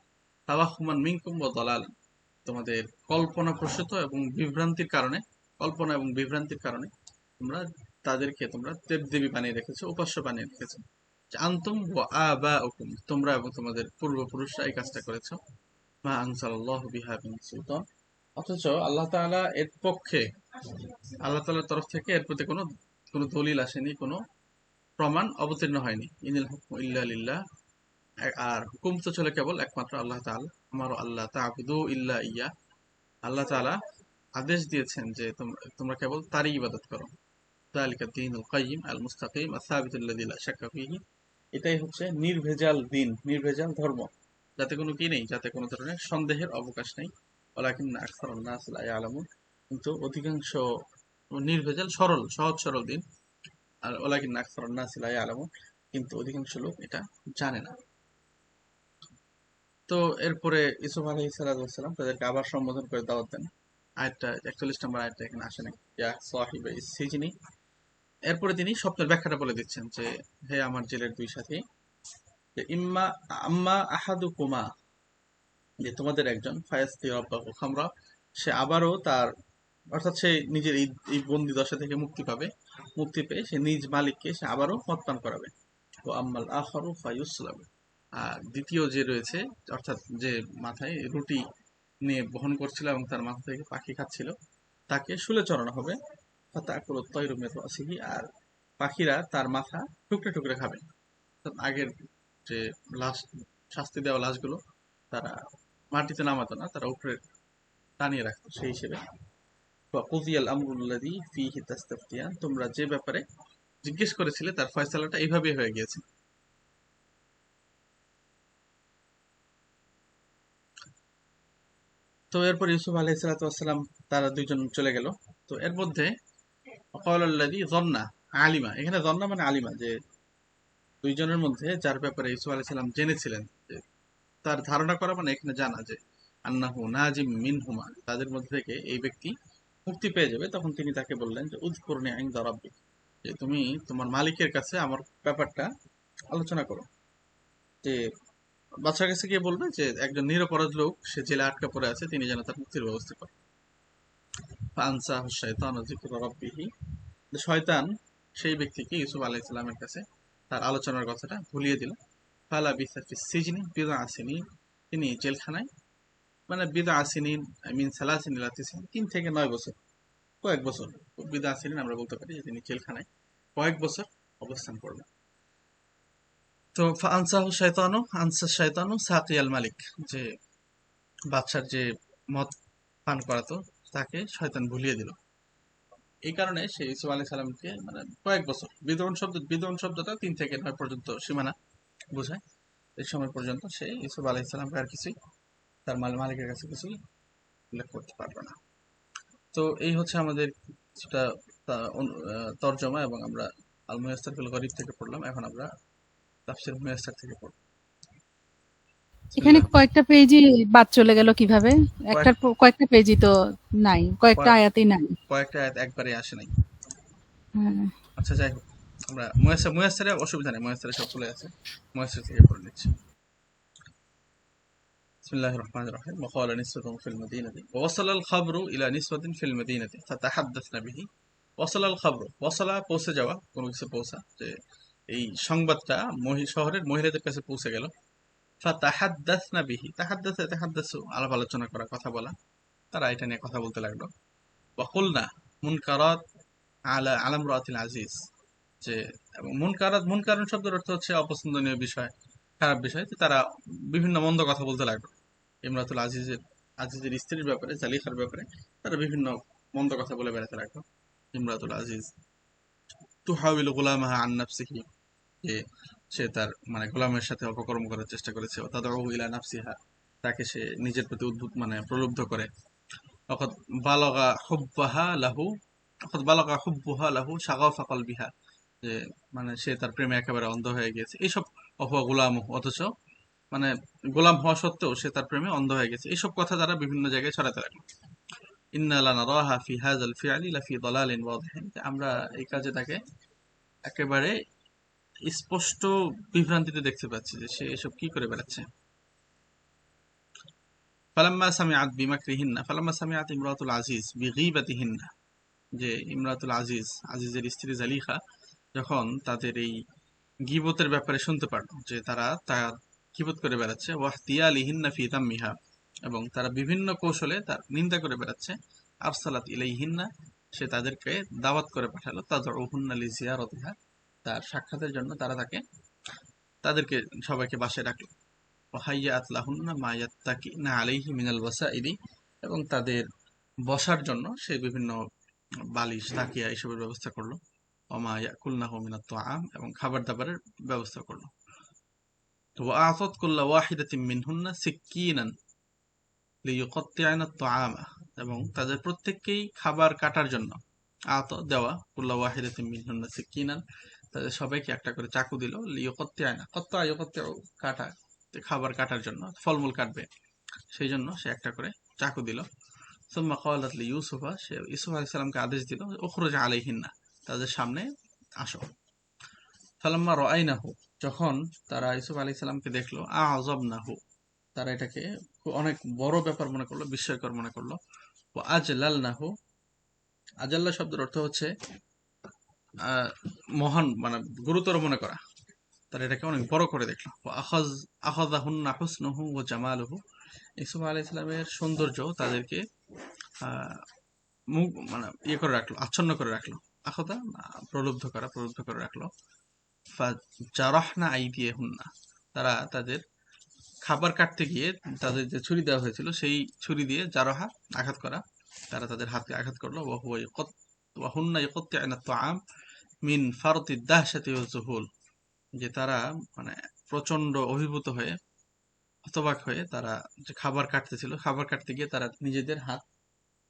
[SPEAKER 1] তাওয়াহুমান মিনকুম ওয়া দালালান, তোমাদের কল্পনা প্রসূত এবং বিভ্রান্তির কারণে, কল্পনা এবং বিভ্রান্তির কারণে তোমরা তাদেরকে তোমরা দেবদেবী বানিয়ে রেখেছো, উপাস্য বানিয়ে রেখেছো। যে আনতুম ওয়া আবাউকুম, তোমরা এবং তোমাদের পূর্বপুরুষরা এই কাজটা করেছো। মা আনজালাল্লাহু বিহা মিন সুলতান, অথচ আল্লাহ তাআলা এর পক্ষে, আল্লাহ তাআলার তরফ থেকে এর প্রতি কোনো কোনো দলিল আসেনি, কোনো প্রমাণ অবতীর্ণ হয়নি। ইনিল হুকমু ইল্লা লিল্লাহ, আর হুকুম তো চলে কেবল একমাত্র আল্লাহ তাআলা। আমারও আল্লাহ তা'বুদু ইল্লা ইয়া, আল্লাহ তাআলা আদেশ দিয়েছেন যে তোমরা কেবল তারই ইবাদত করো। যালিকা দ্বীনুল কাইয়্যিম আল মুস্তাকিম আস-সাবিতুল লাযী লা শাক্কা ফীহি, এটাই হচ্ছে নির্ভেজাল দিন, নির্ভেজাল ধর্ম, যাতে কোনো কি নেই, যাতে কোনো ধরনের সন্দেহের অবকাশ নেই। ওয়ালাকিন্না আকসারান নাস লা ইয়ালামুন, কিন্তু অধিকাংশ নির্ভেজাল সরল, সহজ সরল দিন। আর ওয়ালাকিন্না আকসারান নাস লা ইয়ালামুন, কিন্তু অধিকাংশ লোক এটা জানে না। তো এরপরে ইউসুফ আলাইহিস সালাম তাদেরকে আবার সম্বোধন করে দাওয়াত দেন। আয়াতটা 41 নম্বর আয়াতটা এখানে আসে নাই, ইয়া সাহিবা সিজনি। এরপরে তিনি স্বপ্নের ব্যাখ্যাটা বলে দিচ্ছেন, যে হে আমার জেলের দুই সাথী, যে ইম্মা আম্মা আহাদুকুমা, যে তোমাদের একজন ফায়াস্তি রাব্বাহু খামরা, সে আবারও তার, অর্থাৎ সে নিজের এই বন্দি দশা থেকে মুক্তি পাবে, মুক্তি পেয়ে সে নিজ মালিককে সে আবারও মদ পান করাবে। ও আম্মাল আখারু ফায়ুসলাব, আর দ্বিতীয় যে রয়েছে, অর্থাৎ যে মাথায় রুটি নিয়ে বহন করছিল এবং তার মাথা থেকে পাখি খাচ্ছিল, তাকে শুলে চড়ানো হবে। ফাতাকুলুত তায়রু মিন রাসিহি, আর পাখিরা তার মাথা টুকরে টুকরে খাবে। আগের যে লাশ, শাস্তি দেওয়া লাশগুলো তারা মাটিতে নামাতো না, তারা উপরে টানিয়ে রাখতো। সেই হিসেবে ওয়াকুযিয়াল আমরুল্লাযী ফীহি তাস্তাফতিয়ান, তোমরা যে ব্যাপারে জিজ্ঞেস করেছিলে তার ফয়সালাটা এইভাবেই হয়ে গিয়েছে। তো এরপর ইউসুফ আলাইহিস সালাতু ওয়াসসালাম তারা দুইজন চলে গেল। তো এর মধ্যে ওয়াকালাল্লাযী যান্না আলিমা, এখানে যান্না মানে আলিমা, যে দুইজনের মধ্যে যার ব্যাপারে ইউসুফ আলাইহিস সালাম জেনেছিলেন, যে তার ধারণা করা মানে এখানে জানা, যে আন্নাহু নাজিম মিনহুমা, তাদের মধ্যে থেকে এই ব্যক্তি মুক্তি পেয়ে যাবে। তখন তিনি তাকে বললেন যে উযকুরনি ইনদা রাব্বিক, যে তুমি তোমার মালিকের কাছে আমার ব্যাপারটা আলোচনা করো। যে বাদশার কাছে গিয়ে বলবে যে একজন নিরপরাধ লোক সে জেলে আটকা পড়ে আছে, তিনি যেন তার মুক্তির ব্যবস্থা করেন। ফানসাহু শাইতানু যিকরা রাব্বিহি, শয়তান সেই ব্যক্তিকে ইউসুফ আলাইহিস সালামের কাছে তার আলোচনার কথাটা ভুলিয়ে দিল। ফালা বিসা ফিস সিজনি বিদআ সিনিন, তিনি জেলখানায়, মানে বিদআ সিনিন মিন সালাসিন ইলা তিসিন, 3 থেকে 9 বছর, কয়েক বছর, বিদআ সিনিন আমরা বলতে পারি যে তিনি জেলখানায় কয়েক বছর অবস্থান করবেন। তো আনসাহু শাইতানু, আনসা শাইতানু সাকিয়াল মালিক, যে বাদশার যে মদ পান করাতো তাকে শয়তান ভুলিয়ে দিল। এই কারণে সে ইউসুফ আলাইহিস সালামকে মানে কয়েক বছর, বিদরণ শব্দটা 3 থেকে 9 পর্যন্ত সীমানা বোঝায়। এই সময় পর্যন্ত সে ইউসুফ আলাইহিস সালামকে আর কিছুই, তার মালিকের কাছে কিছুই উল্লেখ করতে পারবে না। তো এই হচ্ছে আমাদের কিছুটা তরজমা, এবং আমরা আল মুয়াস্সার ফিল গরিব থেকে পড়লাম। এখন আমরা তাফসীর মুয়াস্সার থেকে পড়ব।
[SPEAKER 2] এখানে
[SPEAKER 1] বিসমিল্লাহ।
[SPEAKER 2] কয়েকটা পেজই বাদ চলে গেল কিভাবে?
[SPEAKER 1] কয়েক
[SPEAKER 2] কয়েকটা পেজই তো নাই, কয়েকটা
[SPEAKER 1] কয়েক-
[SPEAKER 2] আয়াতেই নাই।
[SPEAKER 1] কয়েকটা আয়াত একবারে আসে নাই।
[SPEAKER 2] হ্যাঁ।
[SPEAKER 1] আচ্ছা, যাই হোক, আমরা মুয়াস্সারে অসুবিধা নেই, মুয়াস্সারে সবগুলো আছে, মুয়াস্সার থেকে পড়ে নিচ্ছি। بسم الله الرحمن الرحيم. وقال نسوة في المدينة ووصل الخبر إلى نسوة في المدينة فتحدثن به. وصل الخبر, ওয়াসালা পৌঁছে যাওয়া, কোনো কিছু পৌঁছা, যে এই সংবাদটা শহরের মহিলাদের কাছে পৌঁছে গেল। ফাতাহাদ্দাসনা বিহি, তাহাদ্দাসু আলাপ আলোচনা করা, কথা বলা, তারা এটা নিয়ে কথা বলতে লাগলো। ওয়াকুলনা মুনকারাত আলা ইমরাতিল আজিজ, যে এবং মুনকারণ শব্দের অর্থ হচ্ছে অপছন্দনীয় বিষয়, খারাপ বিষয়। তো তারা বিভিন্ন মন্দ কথা বলতে লাগলো ইমরাতুল আজিজের স্ত্রীর ব্যাপারে, জালিখার ব্যাপারে তারা বিভিন্ন মন্দ কথা বলে বেড়াতে লাগলো। ইমরাতুল আজিজ তুহাউইলু গুলামাহা আন নাফসিহি, যে সে তার মানে গোলামের সাথে অপকর্ম করার চেষ্টা করেছে। তাদউ ইলা নাফসিহা, তাকে সে নিজের প্রতি মানে প্রলুব্ধ করে। অকদ বালাগা হুব্বাহা লাহু, অকদ বালাগা হুব্বুহা লাহু শাগাফা কলবিহা, যে মানে সে তার প্রেমে একেবারে অন্ধ হয়ে গেছে। এইসব অহুয়া গোলাম, অথচ মানে গোলাম হওয়া সত্ত্বেও সে তার প্রেমে অন্ধ হয়ে গেছে। এইসব কথা তারা বিভিন্ন জায়গায় ছড়াতে লাগলো। ইন্না লানারাহা ফি হাযাল ফি'লি লাফি দালালিন ওয়াদিহিন, আমরা এই কাজে তাকে একেবারে স্পষ্ট বিভ্রান্তিতে দেখতে পাচ্ছি, যে সে এসব কি করে বেড়াচ্ছে। ফালাম্মা সামিআত ইমরাতুল আজিজ বিগীবাতিহিন্না, যে ইমরাতুল আজিজের স্ত্রী জালিখা যখন তাদের এই গীবতের ব্যাপারে শুনতে পারলো, যে তারা তার গীবত করে বেড়াচ্ছে, ওয়াহতিয়ালিহিন্না ফি তাম্মিহা, এবং তারা বিভিন্ন কৌশলে তার নিন্দা করে বেড়াচ্ছে, আরসালাত ইলাইহিন্না, সে তাদেরকে দাওয়াত করে পাঠালো, তাদউহুন্না লিজিয়ারাতিহা, তার সাক্ষাতের জন্য তাদেরকে সবাইকে বাসায় ডাকলো। ওয়াহাইয়াত লাহুন্না মা ইয়াত্তাকিনা আলাইহি মিনাল ওয়াসাইদি, এবং তাদের বসার জন্য সে বিভিন্ন বালিশ, তাকিয়া এসবের ব্যবস্থা করলো। ওমা ইয়াকুলনাহু মিনাত তাআম, এবং খাবার দাবারের ব্যবস্থা করলো। তো আ'তাত কুল্লা ওয়াহিদাতিন মিনহুন্না সিক্কিনান লিইউকাত্তিআনা আত-তাআমা, এবং তাদের প্রত্যেককেই খাবার কাটার জন্য, দেওয়া, কুল্লা ওয়াহিদাতিন মিনহুন্না সিক্কিনান, তাদের সবাইকে একটা করে চাকু দিল। লিইউকাত্তিআনা, ইউকাত্তিউ কাটা, খাবার কাটার জন্য, ফলমূল কাটবে সেই জন্য সে একটা করে চাকু দিল। সুম্মা ক্বালাত লিইউসুফা, সে ইউসুফ আলাইহিস সালামকে আদেশ দিল, উখরুজ আলাইহিন্না, তাদের সামনে আসো। ফালাম্মা রাআইনাহু, যখন তারা ইউসুফ আলাইহিস সালামকে দেখলো, আ'যাবনাহু, তারা এটাকে অনেক বড় ব্যাপার মনে করলো, বিস্ময়কর মনে করলো। ওয়া আজলালনাহু, আজাল্লা শব্দের অর্থ হচ্ছে মহান, মানে গুরুতর মনে করা। তারা এটাকে অনেক বড় করে দেখলো। ওয়া আখাযাহুন্না হুসনুহু ওয়া জামালুহু, ইউসুফ আলাইহিস সালামের সৌন্দর্য তাদেরকে মুখ মানে ইয়ে করে রাখলো, আচ্ছন্ন করে রাখলো। আখাযা প্রলুব্ধ করে রাখলো। ফাজারাহনা আইদিয়াহুন্না, তারা তাদের খাবার কাটতে গিয়ে তাদের যে ছুরি দেওয়া হয়েছিল সেই ছুরি দিয়ে জারাহা আঘাত করা, তারা তাদের হাতকে আঘাত করলো। ওয়াহুন্না ইয়াকত্তি'না আত-তাআম মিন ফারতি দাহশাতি ওয়াজ যুহুল, যে তারা মানে প্রচন্ড অভিভূত হয়ে হতবাক হয়ে তারা যে খাবার কাটতেছিল, খাবার কাটতে গিয়ে তারা নিজেদের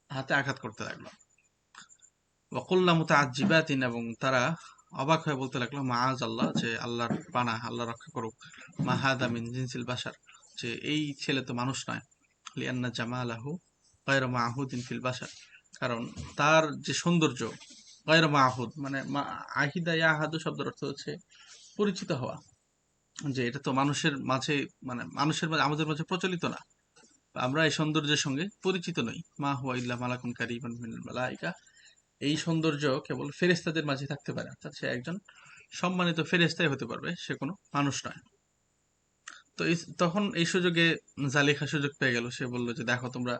[SPEAKER 1] হাতে আঘাত করতে লাগলো। ওয়াকুল্লা মুতাআজ্জিবাতিন, এবং তারা অবাক হয়ে বলতে লাগলো মাআযাল্লাহ, যে আল্লাহর পানাহ, আল্লাহ রক্ষা করুক, মা হাদা মিন জিনসিল বাশার, যে এই ছেলে তো মানুষ নয়। লিআন্না জামালাহু গায়রু মা'হুদিন ফিল বাশার, কারণ তার যে সৌন্দর্য, গায়রু মা'হুদ মানে আহিদা ইয়াহাদু শব্দের অর্থ হচ্ছে পরিচিত হওয়া, যে এটা তো মানুষের মাঝে মানে মানুষের মাঝে আমাদের মাঝে প্রচলিত না, আমরা এই সৌন্দর্যের সঙ্গে পরিচিত নই। মা হুয়া ইল্লা মালাকুন কারীমান মিনাল মালাইকা, এই সৌন্দর্য কেবল ফেরেশতাদের মাঝে থাকতে পারে, অর্থাৎ সে একজন সম্মানিত ফেরেশতাই হতে পারবে, সে কোনো মানুষ নয়। তো তখন এই সুযোগে জালিখা সুযোগ পেয়ে গেল, সে বলল যে দেখো তোমরা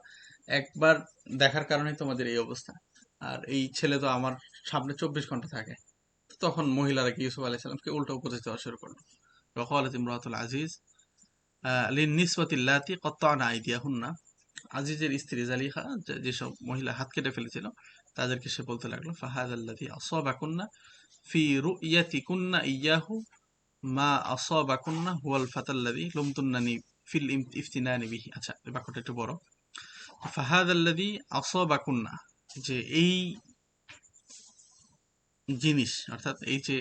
[SPEAKER 1] একবার দেখার কারণেই তোমাদের এই অবস্থা, আর এই ছেলে তো আমার সামনে 24 ঘন্টা থাকে। তো তখন মহিলারা কি ইউসুফ আলাইহিস সালামকে উল্টো উপদেশ দেওয়া শুরু করলো। ওয়াকালাত ইমরাতুল আজিজ লিন-নিসওয়াতি আল্লাতী ক্বাত্তা'না আইদিয়াহুন্না, আজিজের স্ত্রী জালিহা যেসব মহিলা হাত কেটে ফেলেছিল তাদেরকে সে বলতে লাগলো ফাহাদাল্লাযী আসাবাকুন্না ফি রু'য়াতিকুন্না ইয়াহু মা আসাবাকুন্না হুয়াল ফাতাল্লাযী লুমতুন্নানি ফিল ইফতিনানি বিহি। আচ্ছা, এই বাক্যটা একটু বড়। ফাহাদাল্লাযী আসাবাকুন্না, যে এই জিনিস, অর্থাৎ এই যে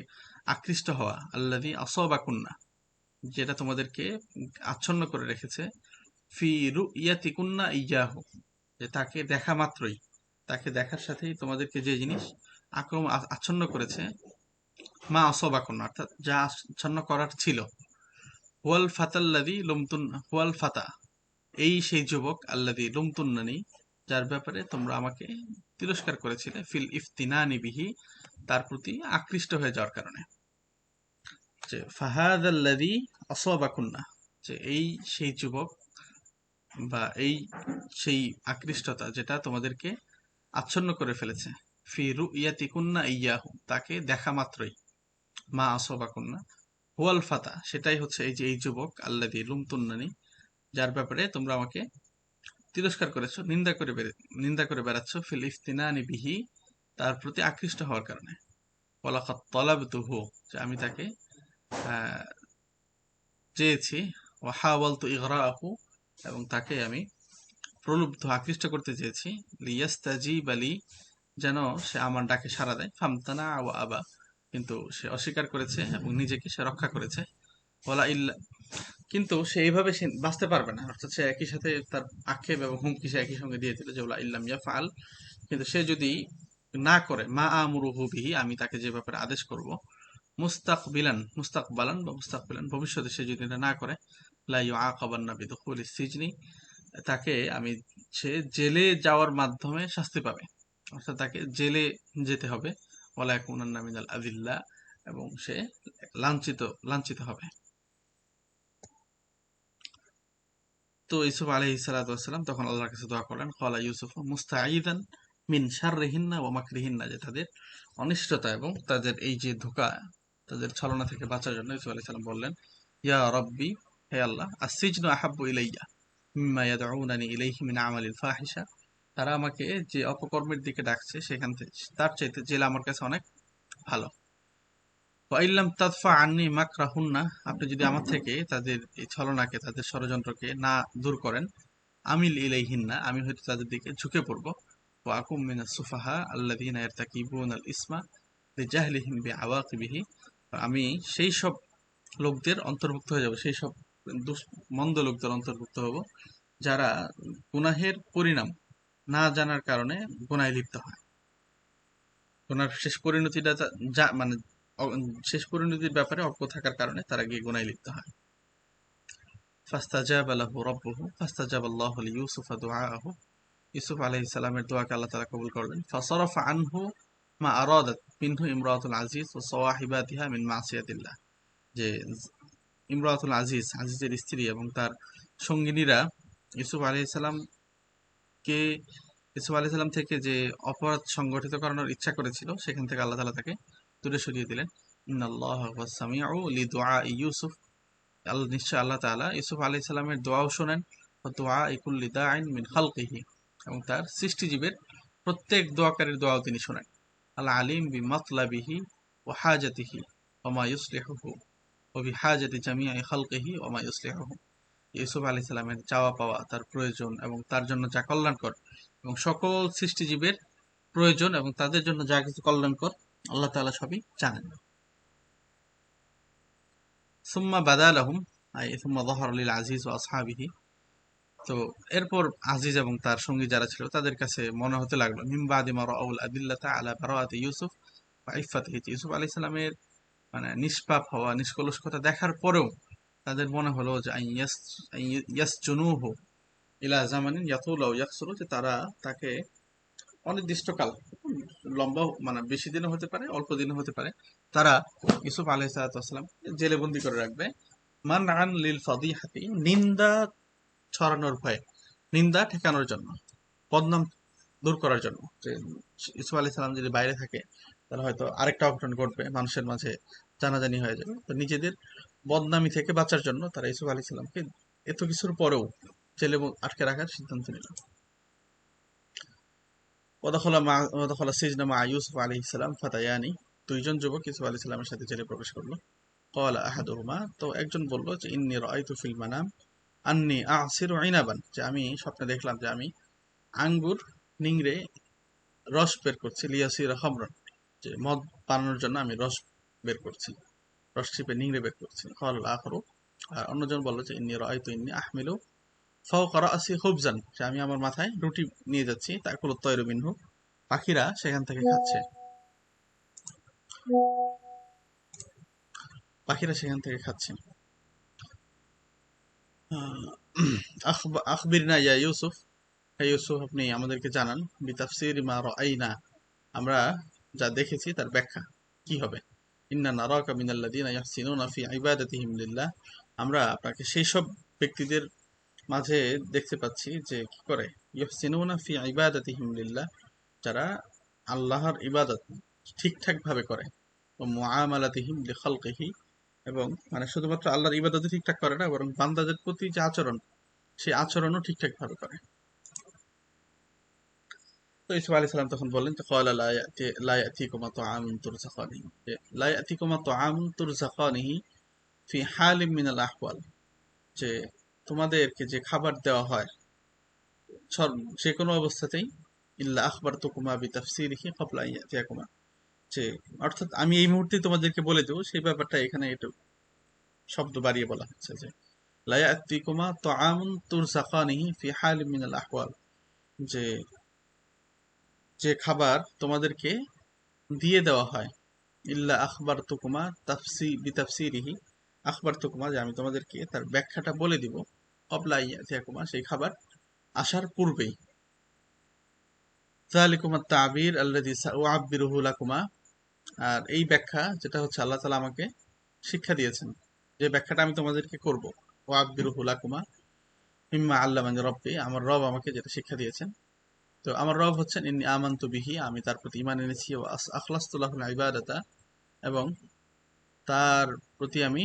[SPEAKER 1] আকৃষ্ট হওয়া, আল্লাযী আসাবাকুন্না, যেটা তোমাদেরকে আচ্ছন্ন করে রেখেছে, ফি রু'য়াতিকুন্না ইয়াহু, যে তাকে দেখা মাত্রই, তাকে দেখার সাথেই তোমাদেরকে যে জিনিস আচ্ছন্ন করেছে, মা আসাবাকুন্না, অর্থাৎ যা আচ্ছন্ন করার ছিল, হুয়াল ফাতাল্লাযী হুয়াল ফাতা, এই সেই যুবক, আল্লাযী লুমতুন্নানি, যার ব্যাপারে তোমরা আমাকে তিরস্কার করেছিলে, ফিল ইফতিনানি বিহি, তার প্রতি আকৃষ্ট হয়ে যাওয়ার কারণে। যে ফাহাদাল্লাযী আসাবাকুন্না, যে এই সেই যুবক বা এই সেই আকৃষ্টতা যেটা তোমাদেরকে আচ্ছন্ন করে ফেলেছে, ফি রু'য়াতিকুন্না ইয়াহু, তাকে দেখা মাত্রই, মা আসাবাকুন্না হুয়াল ফাতা, সেটাই হচ্ছে এই যে এই যুবক, আল্লাযী লুমতুন্নানি, যার ব্যাপারে তোমরা আমাকে তিরস্কার করেছো, নিন্দা করে বেড়াচ্ছ, ফিল ইফতিনানি বিহি, তার প্রতি আকৃষ্ট হওয়ার কারণে। ওয়ালাকাদ তালাবতুহু, যে আমি তাকে চেয়েছি, ওয়া হাওয়ালতু ইগরাআহু, এবং তাকে আমি প্রলুব্ধ আকৃষ্ট করতে চেয়েছি, লিয়াস্তাজিবা লি, যেন সে আমার ডাকে সাড়া দেয়, ফামতানা ওয়া আবা, কিন্তু সে অস্বীকার করেছে এবং নিজেকে সে রক্ষা করেছে। ওয়ালা ইল্লা, কিন্তু সে এইভাবে সে বাঁচতে পারবে না, অর্থাৎ সে একই সাথে তার আক্ষেপ এবং হুমকি সে একই সঙ্গে দিয়ে দিল, যে ওলা ইল্লাম ইয়াফআল, কিন্তু সে যদি না করে, মা আমুরুহু বিহি, আমি তাকে যে ব্যাপারে আদেশ করব, মুস্তাকবালান বা মুস্তাকবিলান, ভবিষ্যতে সে যদি এটা না করে, লা ইউআকাবান্না বিদুখুলিস সিজনি, তাকে আমি, সে জেলে যাওয়ার মাধ্যমে শাস্তি পাবে, অর্থাৎ তাকে জেলে যেতে হবে, ওয়ালা ইয়াকুনান্না মিনাল আযিল্লা, এবং সে লাঞ্ছিত হবে। তো ইউসুফ আলাইহিস সালাতু ওয়াসসালাম তখন আল্লাহর কাছে দোয়া করলেন, ক্বালা ইউসুফ মুস্তাঈযান মিন শাররিহিন্না ওয়া মাকরিহিন্না, যে তাদের অনিষ্টতা এবং তাদের এই যে ধোঁকা, তাদের ছলনা থেকে বাঁচার জন্য ইউসুফ আলাইহিস সালাম বললেন, ইয়া রাব্বি, হে আল্লাহ, আস-সিজনু আহাব্বু ইলাইয়া মিম্মা ইয়াদউনানি ইলাইহি মিন আমালিল ফাহিশা, তারা আমাকে যে অপকর্মের দিকে ডাকছে সেখান থেকে, তার চাইতে জেল আমার কাছে অনেক ভালো। ওয়া ইল্লাম তাদফা আন্নি মাকরাহুন্না, আপনি যদি আমার থেকে তাদের এই ছলনাকে, তাদের ষড়যন্ত্রকে না দূর করেন, আমিল ইলাইহিন্না, আমি হয়তো তাদের দিকে ঝুঁকে পড়ব, ওয়া আকুম মিনাস সুফাহা আল্লাযীনা ইয়ারতাকিবুনাল ইসমা লিজাহলিহিম বিআওয়াকিবিহি, আমি সেই সব লোকদের অন্তর্ভুক্ত হয়ে যাব, সেই সব মন্দ লোকদের অন্তর্ভুক্ত হব, যারা গুনাহের পরিণাম না জানার কারণে গুনাহে লিপ্ত হয়, গুনার শেষ পরিণতিটা মানে শেষ পরিণতির ব্যাপারে অজ্ঞ থাকার কারণে তারা গিয়ে গুনাহে লিপ্ত হয়। ফাস্তাজাবা লাহু রাব্বুহু ফাস্তাজাবাল্লাহু লিইউসুফা দুআআহু, ইউসুফ আলাইহিস সালামের দোয়াকে আল্লাহ তাআলা কবুল করলেন। ফাসারাফা আনহু মা আরাদাত মিনহু ইমরাতুল আজিজ ওয়া সাওয়াহিবাতিহা মিন মাসিয়াতিল্লাহ, যে ইমরাতুল আজিজ, আজিজের স্ত্রী এবং তার সঙ্গিনীরা ইউসুফ আলাইহিস সালামকে, ইউসুফ আলাইহিস সালাম থেকে যে অপরাধ সংগঠিত করানোর ইচ্ছা করেছিল, সেখান থেকে আল্লাহ তাআলা তাকে দূরে সরিয়ে দিলেন। ইন্নাল্লাহা হুয়াস সামিউ লিদুআই ইউসুফ, আল্লাহ নিশ্চয় আল্লাহ তাআলা ইউসুফ আলাইহিস সালামের দোয়াও শোনেন, ওয়া দুআই কুল্লি দাইন মিন খালকিহি, এবং তার সৃষ্টিজীবের প্রত্যেক দোয়াকারীর দোয়াও তিনি শোনেন। আল আলিম বিমাতলাবিহি ওয়া হাজাতিহি ওয়া মা ইউসলিহুহু ওয়া বিহাজাতি জামিআই খালকিহি ওয়া মা ইউসলিহুহু। ইউসুফ আলাইহিস সালামের চাওয়া পাওয়া, তার প্রয়োজন এবং তার জন্য যা কল্যাণকর, এবং সকল সৃষ্টিজীবের প্রয়োজন এবং তাদের জন্য যা কিছু কল্যাণকর, আল্লাহ তাআলা সবই জানেন। সুম্মা বাদা লাহুম, আই সুম্মা যাহারা লিল আজিজ ওয়া আসহাবিহি, তো এরপর আজিজ এবং তার সঙ্গী যারা ছিল তাদের কাছে মনে হতে লাগলো, মিন বাদি মা রাআউল আদিল্লাতা আলা বারাআতি ইউসুফ ওয়া ইফাতিহি, ইউসুফ আলাইহিস সালামের মানে নিষ্পাপ হওয়া, নিষ্কলুষতা দেখার পরেও তাদের মনে হলো যে ইয়াসজুনুহু ইলা জামানিন ইয়াতুলু আও ইয়াকসুরু, যে তারা তাকে অনির্দিষ্টকাল, লম্বা মানে বেশি দিনও হতে পারে, অল্প দিনও হতে পারে, তারা ইউসুফ আলাইহিস সালাম জেলে বন্দি করে রাখবে। মানআন লিল ফাদিহাতি, নিন্দা ছড়ানোর ভয়ে, নিন্দা ঠেকানোর জন্য, বদনাম দূর করার জন্য, যে ইউসুফ আলাইহিস সালাম যদি বাইরে থাকে তাহলে হয়তো আরেকটা অঘটন ঘটবে, মানুষের মাঝে জানাজানি হয়ে যাবে। তো নিজেদের বদনামি থেকে বাঁচার জন্য তারা ইউসুফ আলাইহিস সালামকে এত কিছুর পরেও জেলে আটকে রাখার সিদ্ধান্ত নিল। ওয়াদাখালা সিজনা মা ইউসুফ আলাইহিস সালাম ফাতায়ানি, দুইজন যুবক ইউসুফ আলাইহিস সালামের সাথে জেলে প্রবেশ করলো। ক্বালা আহাদুহুমা, তো একজন বলল যে ইন্নী রাআইতু ফিল মানাম আন্নী আ'সিরু ইনাবান, যে আমি স্বপ্নে দেখলাম যে আমি আঙ্গুর নিংড়ে রস বের করছি, লিয়াসিরা খামরান, যে মদ বানানোর জন্য আমি রস বের করছি, রস চিপে নিংড়ে বের করছি। ক্বালা আল-আখরু, আর অন্যজন বলল যে ইন্নী রাআইতু ইন্নী আহমিলু ফাওকা রা'সি খুবজান, যে আমি আমার মাথায় রুটি নিয়ে যাচ্ছি, তাকুলু তায়রু মিনহু, পাখিরা সেখান থেকে খাচ্ছে, পাখিরা সেখান থেকে খাচ্ছে। আখবিরনা ইয়া ইউসুফ, হে ইউসুফ আপনি আমাদেরকে জানান, বিতাফসির মা রাআইনা, আমরা যা দেখেছি তার ব্যাখ্যা কি হবে। ইন্না নারাকা মিনাল্লাযিনা ইহসিনুনা ফি ইবাদাতিহিম লিল্লাহ, আমরা আপনাকে সেই সব ব্যক্তিদের মাঝে দেখতে পাচ্ছি যে কি করে, ইহসিনুনা ফি ইবাদাতিহিম লিল্লাহ, যারা আল্লাহর ইবাদত ঠিকঠাক ভাবে করে, ও মুআমালাতিহিম লিখালকিহি, এবং মানে শুধুমাত্র আল্লাহর ইবাদতই ঠিকঠাক করে না, বরং বান্দাদের প্রতি যে আচরণ, সেই আচরণও ঠিকঠাক ভাবে করে। তো ইউসুফ আলাইহিস সালাম তখন বললেন, তো ক্বালা লা ইয়াতিকুমা তুআমুন তুরযাকানিহি, যে লা ইয়াতিকুমা তুআমুন তুরযাকানিহি ফি হালিম মিনাল আহওয়াল, যে তোমাদেরকে যে খাবার দেওয়া হয় যে কোনো অবস্থাতেই, ইল্লা আখবারতুকুমা বিতাফসিরিহি ক্বাবলা আন ইয়াতিয়াকুমা, যে অর্থাৎ আমি এই মুহূর্তে তোমাদেরকে বলে দেবো, সেই ব্যাপারটা এখানে একটু শব্দ বাড়িয়ে বলা হচ্ছে, যে লা ইয়াতিকুমা তুআমুন তুরযাকানিহি ফি হালিম মিনাল আহওয়াল, যে যে খাবার তোমাদেরকে দিয়ে দেওয়া হয়, ইল্লা আখবার তুকুমা বিতাফসিরিহি, আখবার তুকুমা, যে আমি তোমাদেরকে তার ব্যাখ্যাটা বলে দিব, কবলা ইয়াতিয়াকুমা, সেই খাবার আসার পূর্বেই। যালিকুমা তাবির আল্লাযী সাউআব্বিরুহু লাকুমা, আর এই ব্যাখ্যা যেটা হচ্ছে আল্লাহ তাআলা আমাকে শিক্ষা দিয়েছেন, যে ব্যাখ্যাটা আমি তোমাদেরকে করব, ওয়াব্বিরুহু লাকুমা মিম্মা আল্লামানি রব্বি, আমার রব আমাকে যেটা শিক্ষা দিয়েছেন। তো আমার রব হচ্ছেন ইন্নী আমানতু বিহি, আমি তার প্রতি ঈমান এনেছি, ও আখলাসতু লাহুল ইবাদাতা, এবং তার প্রতি আমি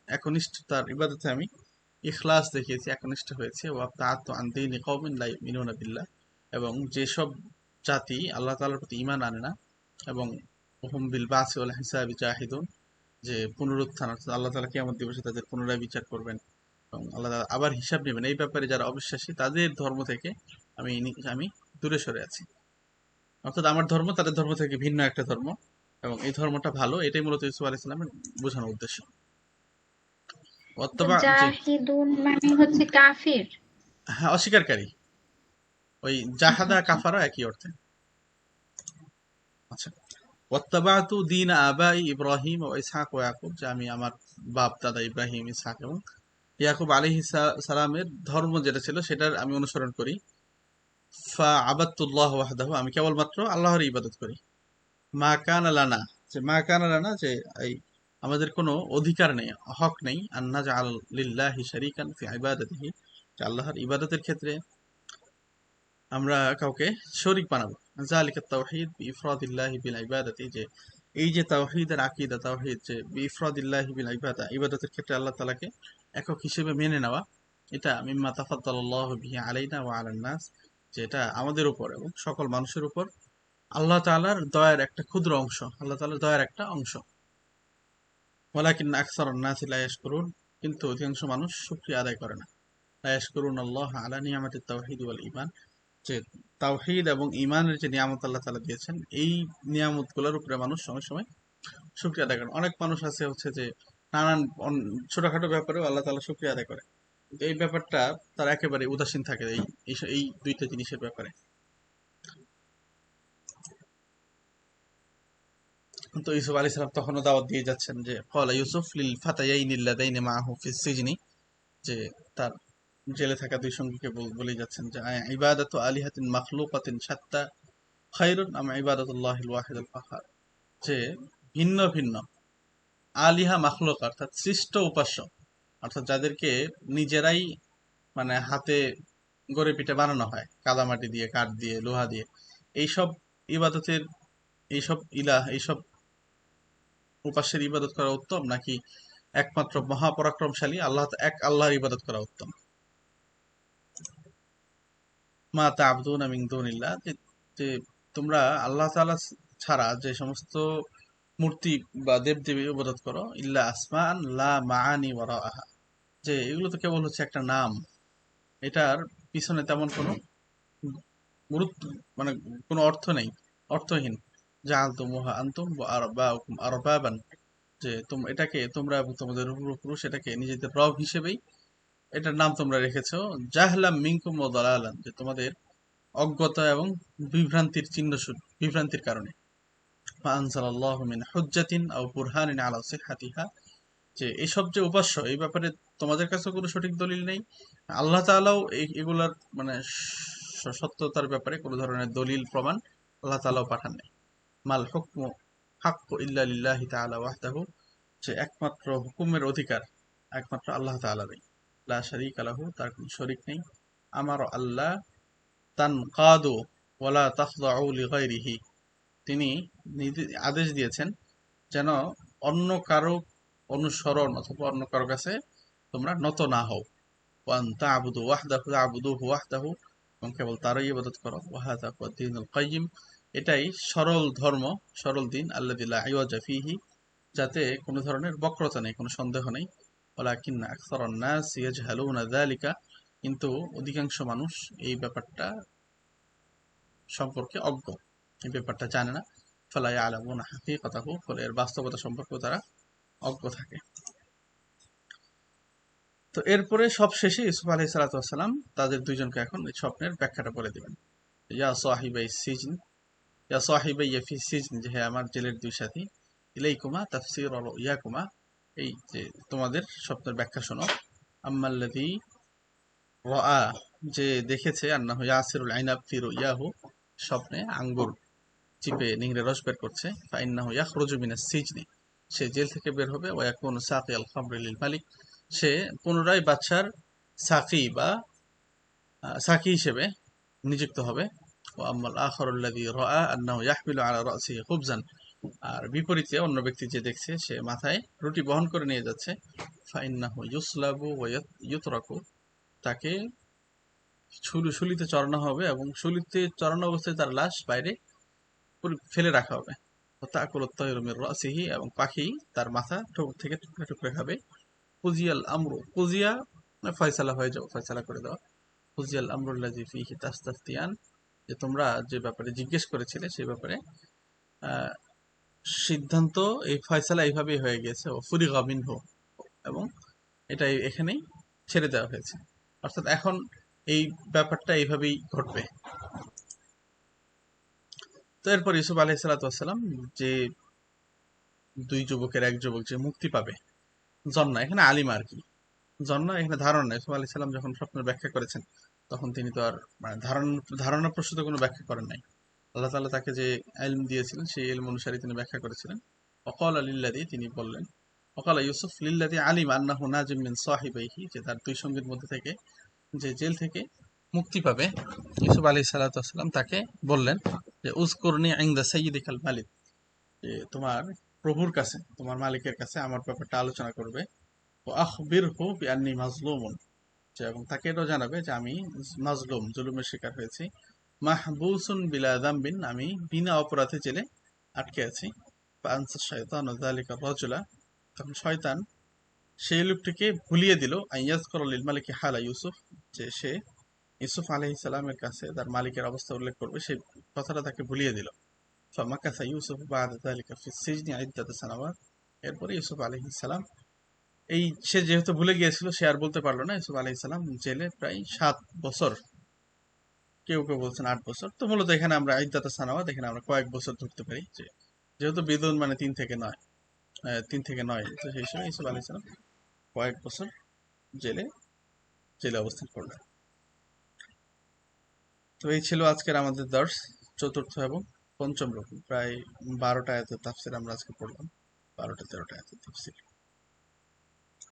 [SPEAKER 1] একনিষ্ঠ, তার ইবাদতে আমি ইখলাস দেখিয়েছি, একনিষ্ঠ হয়েছে। ও আবতাআতু আন দীনি কওমিন লা ইউমিনুনা বিল্লাহ, এবং যেসব জাতি আল্লাহ তাআলার প্রতি ঈমান আনে না, এবং হুম বিল বাসি ওয়াল হিসাবি জাহিদুন, যে পুনরুত্থান, অর্থাৎ আল্লাহ তাআলা কিয়ামত দিবসে তাদের পুনরায় বিচার করবেন এবং আল্লাহ তাআলা আবার হিসাব নেবেন, এই ব্যাপারে যারা অবিশ্বাসী তাদের ধর্ম থেকে আমি দূরে সরে আছি। অর্থাৎ আমার ধর্ম তাদের ধর্ম থেকে ভিন্ন একটা ধর্ম, এবং এই ধর্মটা ভালো, এটাই মূলত ইউসুফ আলাইহিস সালামের বোঝানোর উদ্দেশ্য। অথবা যে,
[SPEAKER 3] জাহিদুন মানে হচ্ছে কাফির।
[SPEAKER 1] হ্যাঁ, অস্বীকারী, ওই জাহাদা
[SPEAKER 3] আচ্ছা।
[SPEAKER 1] কাফারা একই অর্থে। আচ্ছা, ওয়াত্তাবাতু দীন আবাই ইব্রাহিম ও ইসহাক ও ইয়াকুব, যে আমি আমার বাপ দাদা ইব্রাহিম, ইসহাক এবং ইয়াকুব আলাইহিস সালামের ধর্ম যেটা ছিল সেটার আমি অনুসরণ করি। ফা আবাদতুল্লাহ ওয়াহদাহু, আমি কেবলমাত্র আল্লাহর ইবাদত করি। মা কানা লানা, যে মা কানা লানা, যে এই আমাদের কোনো অধিকার নেই, হক নেই, আন্না জাআল লিল্লাহি শারীকান ফি ইবাদাতিহি, যে আল্লাহর ইবাদতের ক্ষেত্রে আমরা কাউকে শরীক বানাবো। যালিকা তাওহীদ বিইফরাদিল্লাহি বিল ইবাদাতি, যে এই যে তাওহীদের আকীদা, তাওহীদ যে বিইফরাদিল্লাহি বিল ইবাদা, ইবাদতের ক্ষেত্রে আল্লাহ তাআলাকে একক হিসেবে মেনে নেওয়া, এটা মিম্মা তাফাদ্দালাল্লাহু বিহি আলাইনা ওয়া আলান নাস, যে এটা আমাদের উপর এবং সকল মানুষের উপর আল্লাহ তাআলার দয়ার একটা ক্ষুদ্র অংশ, আল্লাহ তাআলার দয়ার একটা অংশ। ওয়ালাকিন্না আকসারান নাসি লা ইয়াশকুরুন, কিন্তু অধিকাংশ মানুষ শুকরিয়া আদায় করে না। লা ইয়াশকুরুনাল্লাহ আলা নিয়ামাতিত তাওহীদ ওয়াল ঈমান, যে তাওহীদ এবং ঈমানের যে নিয়ামত আল্লাহ তাআলা দিয়েছেন, এই নিয়ামতগুলোর উপরে মানুষ সময় সময় শুকরিয়া আদায় করে। অনেক মানুষ আছে হচ্ছে যে নানান ছোটখাটো ব্যাপারেও আল্লাহ তাআলা শুকরিয়া আদায় করে, কিন্তু এই ব্যাপারটা তারা একেবারে উদাসীন থাকে এই দুইটা জিনিসের ব্যাপারে। তো ইউসুফ আলাইহিস সালাম তখনও দাওয়াত দিয়ে যাচ্ছেন যে ক্বালা ইউসুফ লিল ফাতায়াইনি আল্লাযাইনি মাআহু ফিস সিজনি, যে তার জেলে থাকা দুই সঙ্গীকে বলে যাচ্ছেন যে ইবাদাতু আলিহাতিন মাখলুকাতিন শাত্তা খায়রুন আম ইবাদাতুল্লাহিল ওয়াহিদুল কাহ্হার, যে ভিন্ন ভিন্ন আলিহা মাখলুক অর্থাৎ সৃষ্ট উপাস্য, অর্থাৎ যাদেরকে নিজেরাই মানে হাতে গড়ে পিঠে বানানো হয় কাদামাটি দিয়ে, কাঠ দিয়ে, লোহা দিয়ে, এইসব ইবাদতের, এইসব উপাস্যের ইবাদত করা উত্তম, নাকি একমাত্র মহাপরাক্রমশালী এক আল্লাহর ইবাদত করা উত্তম? মা তা'বুদুনা মিন দুনিল্লাহ, যে তোমরা আল্লাহ তাআলা ছাড়া যে সমস্ত মূর্তি বা দেবদেবীর ইবাদত করো, ইল্লা আসমান লা মাআনি ওয়ারাআহা, যে এগুলো তো কেবল হচ্ছে একটা নাম, এটার পিছনে তেমন কোনো গুরুত্ব মানে কোনো অর্থ নেই, অর্থহীন। জাআলতুমুহা আনতুম ওয়া আরবাউকুম আরবাবান, যে এটাকে তোমরা এবং তোমাদের পূর্বপুরুষ এটাকে নিজেদের রব হিসেবেই এটার নাম তোমরা রেখেছো। জাহলাম মিনকুম ওয়া দালালান, যে তোমাদের অজ্ঞতা এবং বিভ্রান্তির কারণে। ফাআনজালাল্লাহু মিন হুজ্জাতিন আও বুরহানিন আলা সিহহাতিহা, যে এসব যে উপাস্য, এই ব্যাপারে তোমাদের কাছে কোনো সঠিক দলিল নেই, আল্লাহ তাআলাও এগুলার মানে সত্যতার ব্যাপারে কোনো ধরনের দলিল প্রমাণ আল্লাহ তাআলাও পাঠান নাই। মাল হুকমু হাক্কু ইল্লা লিল্লাহি তাআলা ওয়াহদাহু, যে একমাত্র হুকুমের অধিকার একমাত্র আল্লাহ তাআলারই। লা শারীকা লাহু, তার কোনো শরীক নেই। আমার আল্লাহ তানকাদু ওয়ালা তাখদাউ লিগাইরিহি, তিনি আদেশ দিয়েছেন যেন অন্য কারো অনুসরণ অথবা অন্য কারো কাছে তোমরা নত না হও। ওয়ান তা'বুদু ওয়াহদাহু তা'বুদুহু ওয়াহদাহু, এবং কেবল তারই ইবাদত করো। ওয়াহাদা হুয়া দ্বীনুল কাইয়্যিম, এটাই সরল ধর্ম, সরল দিন। আল্লাযী লা ইওয়াজা ফীহি, যাতে কোনো ধরনের বক্রতা নেই, কোনো সন্দেহ নেই। ওয়ালাকিন্না আকসারান নাস ইয়াজহালুনা যালিকা, কিন্তু অধিকাংশ মানুষ এই ব্যাপারটা সম্পর্কে অজ্ঞ, এই ব্যাপারটা জানে না। ফালা ইয়ালামুনা হাকীকাতাহু, ফলে এর বাস্তবতা সম্পর্কেও তারা অজ্ঞ থাকে। তো এরপরে সব শেষে ইউসুফ আলাইহিস সালাতু ওয়াস সালাম তাদের দুইজনকে এখন এই স্বপ্নের ব্যাখ্যাটা বলে দিবেন। ইয়া সাহিবাই সিজন, ইয়া সাহিবাইয়া ফি সিজন, যে হে আমার জেলের দুই সাথী, ইলাইকুমা তাফসীর রুয়াকুমা, এই যে তোমাদের স্বপ্নের ব্যাখ্যা শোনো। আম্মাল্লাযী রাআ, যে দেখেছে, আন্নাহু ইয়াসিরুল আইনাব ফি রুয়াহু, স্বপ্নে আঙ্গুর চিপে নিংড়ে রস বের করছে। ফাইন্নাহু ইয়াখরুজু মিনাস সিজনি, সে জেল থেকে বের হবে। ওয়া ইয়াকুনু সাকিয়াল খামরি লিল মালিক, সে পুনরায় বাদশার সাকি বা সাকি হিসেবে নিযুক্ত হবে। ওয়া আম্মাল আখারুল্লাযী রাআ আন্নাহু ইয়াহমিলু আলা রাসিহি খুবজান, আর বিপরীতে অন্য ব্যক্তি যে দেখছে সে মাথায় রুটি বহন করে নিয়ে যাচ্ছে। ফাইন্নাহু ইউসলাবু ওয়া ইউতরাকু, তাকে শুলিতে চড়ানো হবে এবং শুলিতে চড়ানো অবস্থায় তার লাশ বাইরে ফেলে রাখা হবে। তাকুলু তায়রু মির রাসিহি, এবং পাখি তার মাথা থেকে টুকরে টুকরে খাবে। কুজিয়াল আমরু, কুজিয়া ফয়সালা হয়ে যাও, ফয়সালা করে দেওয়া। কুজিয়াল আমরুল্লাযী ফীহি তাস্তাফতিয়ান, যে তোমরা যে ব্যাপারে জিজ্ঞেস করেছিলে সেই ব্যাপারে আহ, সিদ্ধান্ত, এই ফয়সালা এইভাবেই হয়ে গেছে। ও ফুরিগা মিনহু, এবং এটাই এখানেই ছেড়ে দেওয়া হয়েছে, অর্থাৎ এখন এই ব্যাপারটা এইভাবেই ঘটবে। তো এরপর ইউসুফ আলাইহিস সালাতু ওয়াস সালাম, যে দুই যুবকের এক যুবক যে মুক্তি পাবে, জন্না এখানে আলিমা আর কি, জন্না এখানে ধারণা। ইউসুফ আলাইহিস সালাম যখন স্বপ্নের ব্যাখ্যা করেছেন তখন তিনি তো আর মানে ধারণা প্রসূত কোনো ব্যাখ্যা করেন নাই। আল্লাহ তাআলা তাকে যে ইলম দিয়েছিলেন সেই ইলম অনুসারে তিনি ব্যাখ্যা করেছিলেন। ওয়াকালা লিল্লাযী, তিনি বললেন, ওয়াকালা ইউসুফ লিল্লাযী আলিম আন্নাহু নাজিম মিন সাহিবাইহি, যে তার দুই সঙ্গীর মধ্যে থেকে যে জেল থেকে মুক্তি পাবে, ইউসুফ আলাইহিস সালাতু ওয়াস সালাম তাকে বললেন যে উযকুরনি ইনদা সাইয়্যিদিকাল মালিক, যে তোমার প্রভুর কাছে, তোমার মালিকের কাছে আমার ব্যাপারটা আলোচনা করবে। ও আখবিরহু বিআন্নী মাজলুমুন, যে এবং তাকে এটাও জানাবে যে আমি মাজলুম, জুলুমের শিকার হয়েছি। মাহবুসুন বিলা যামবিন, আমি বিনা অপরাধে জেলে আটকে আছি। ফাআনসা শাইতানু যালিকা রাজুলা, তখন শয়তান সেই লোকটিকে ভুলিয়ে দিল আইয়াজকুরা লিল মালিকি হালা ইউসুফ, যে সে ইউসুফ আলাইহিস সালামের কাছে তার মালিকের অবস্থা উল্লেখ করবে, সেই কথাটা তাকে ভুলিয়ে দিল। ফামাকাসা ইউসুফ বা'দা যালিকা ফিস সিজনি ইদ্দাতা সানাওয়াত, এরপরে ইউসুফ আলাইহিস সালাম, এই সে যেহেতু ভুলে গিয়েছিল সে আর বলতে পারলো না, ইউসুফ আলাইহিস সালাম জেলে প্রায় 7 বছর, কেউ কেউ বলছেন 8 বছর। তো মূলত এখানে আমরা ইদ্দাতা সানাওয়াত, এখানে আমরা কয়েক বছর ধরতে পারি, যে যেহেতু বিদুন মানে 3 থেকে 9, 3 থেকে 9, তো সেই হিসেবে ইউসুফ আলাইহিস সালাম কয়েক বছর জেলে জেলে অবস্থান করলেন। তো এই ছিল আজকের আমাদের দর্স, চতুর্থ এবং পঞ্চম রকম। প্রায় 12টা আয়াতের তাফসীর আমরা আজকে পড়লাম, 12টা 13টা আয়াতের তাফসীর।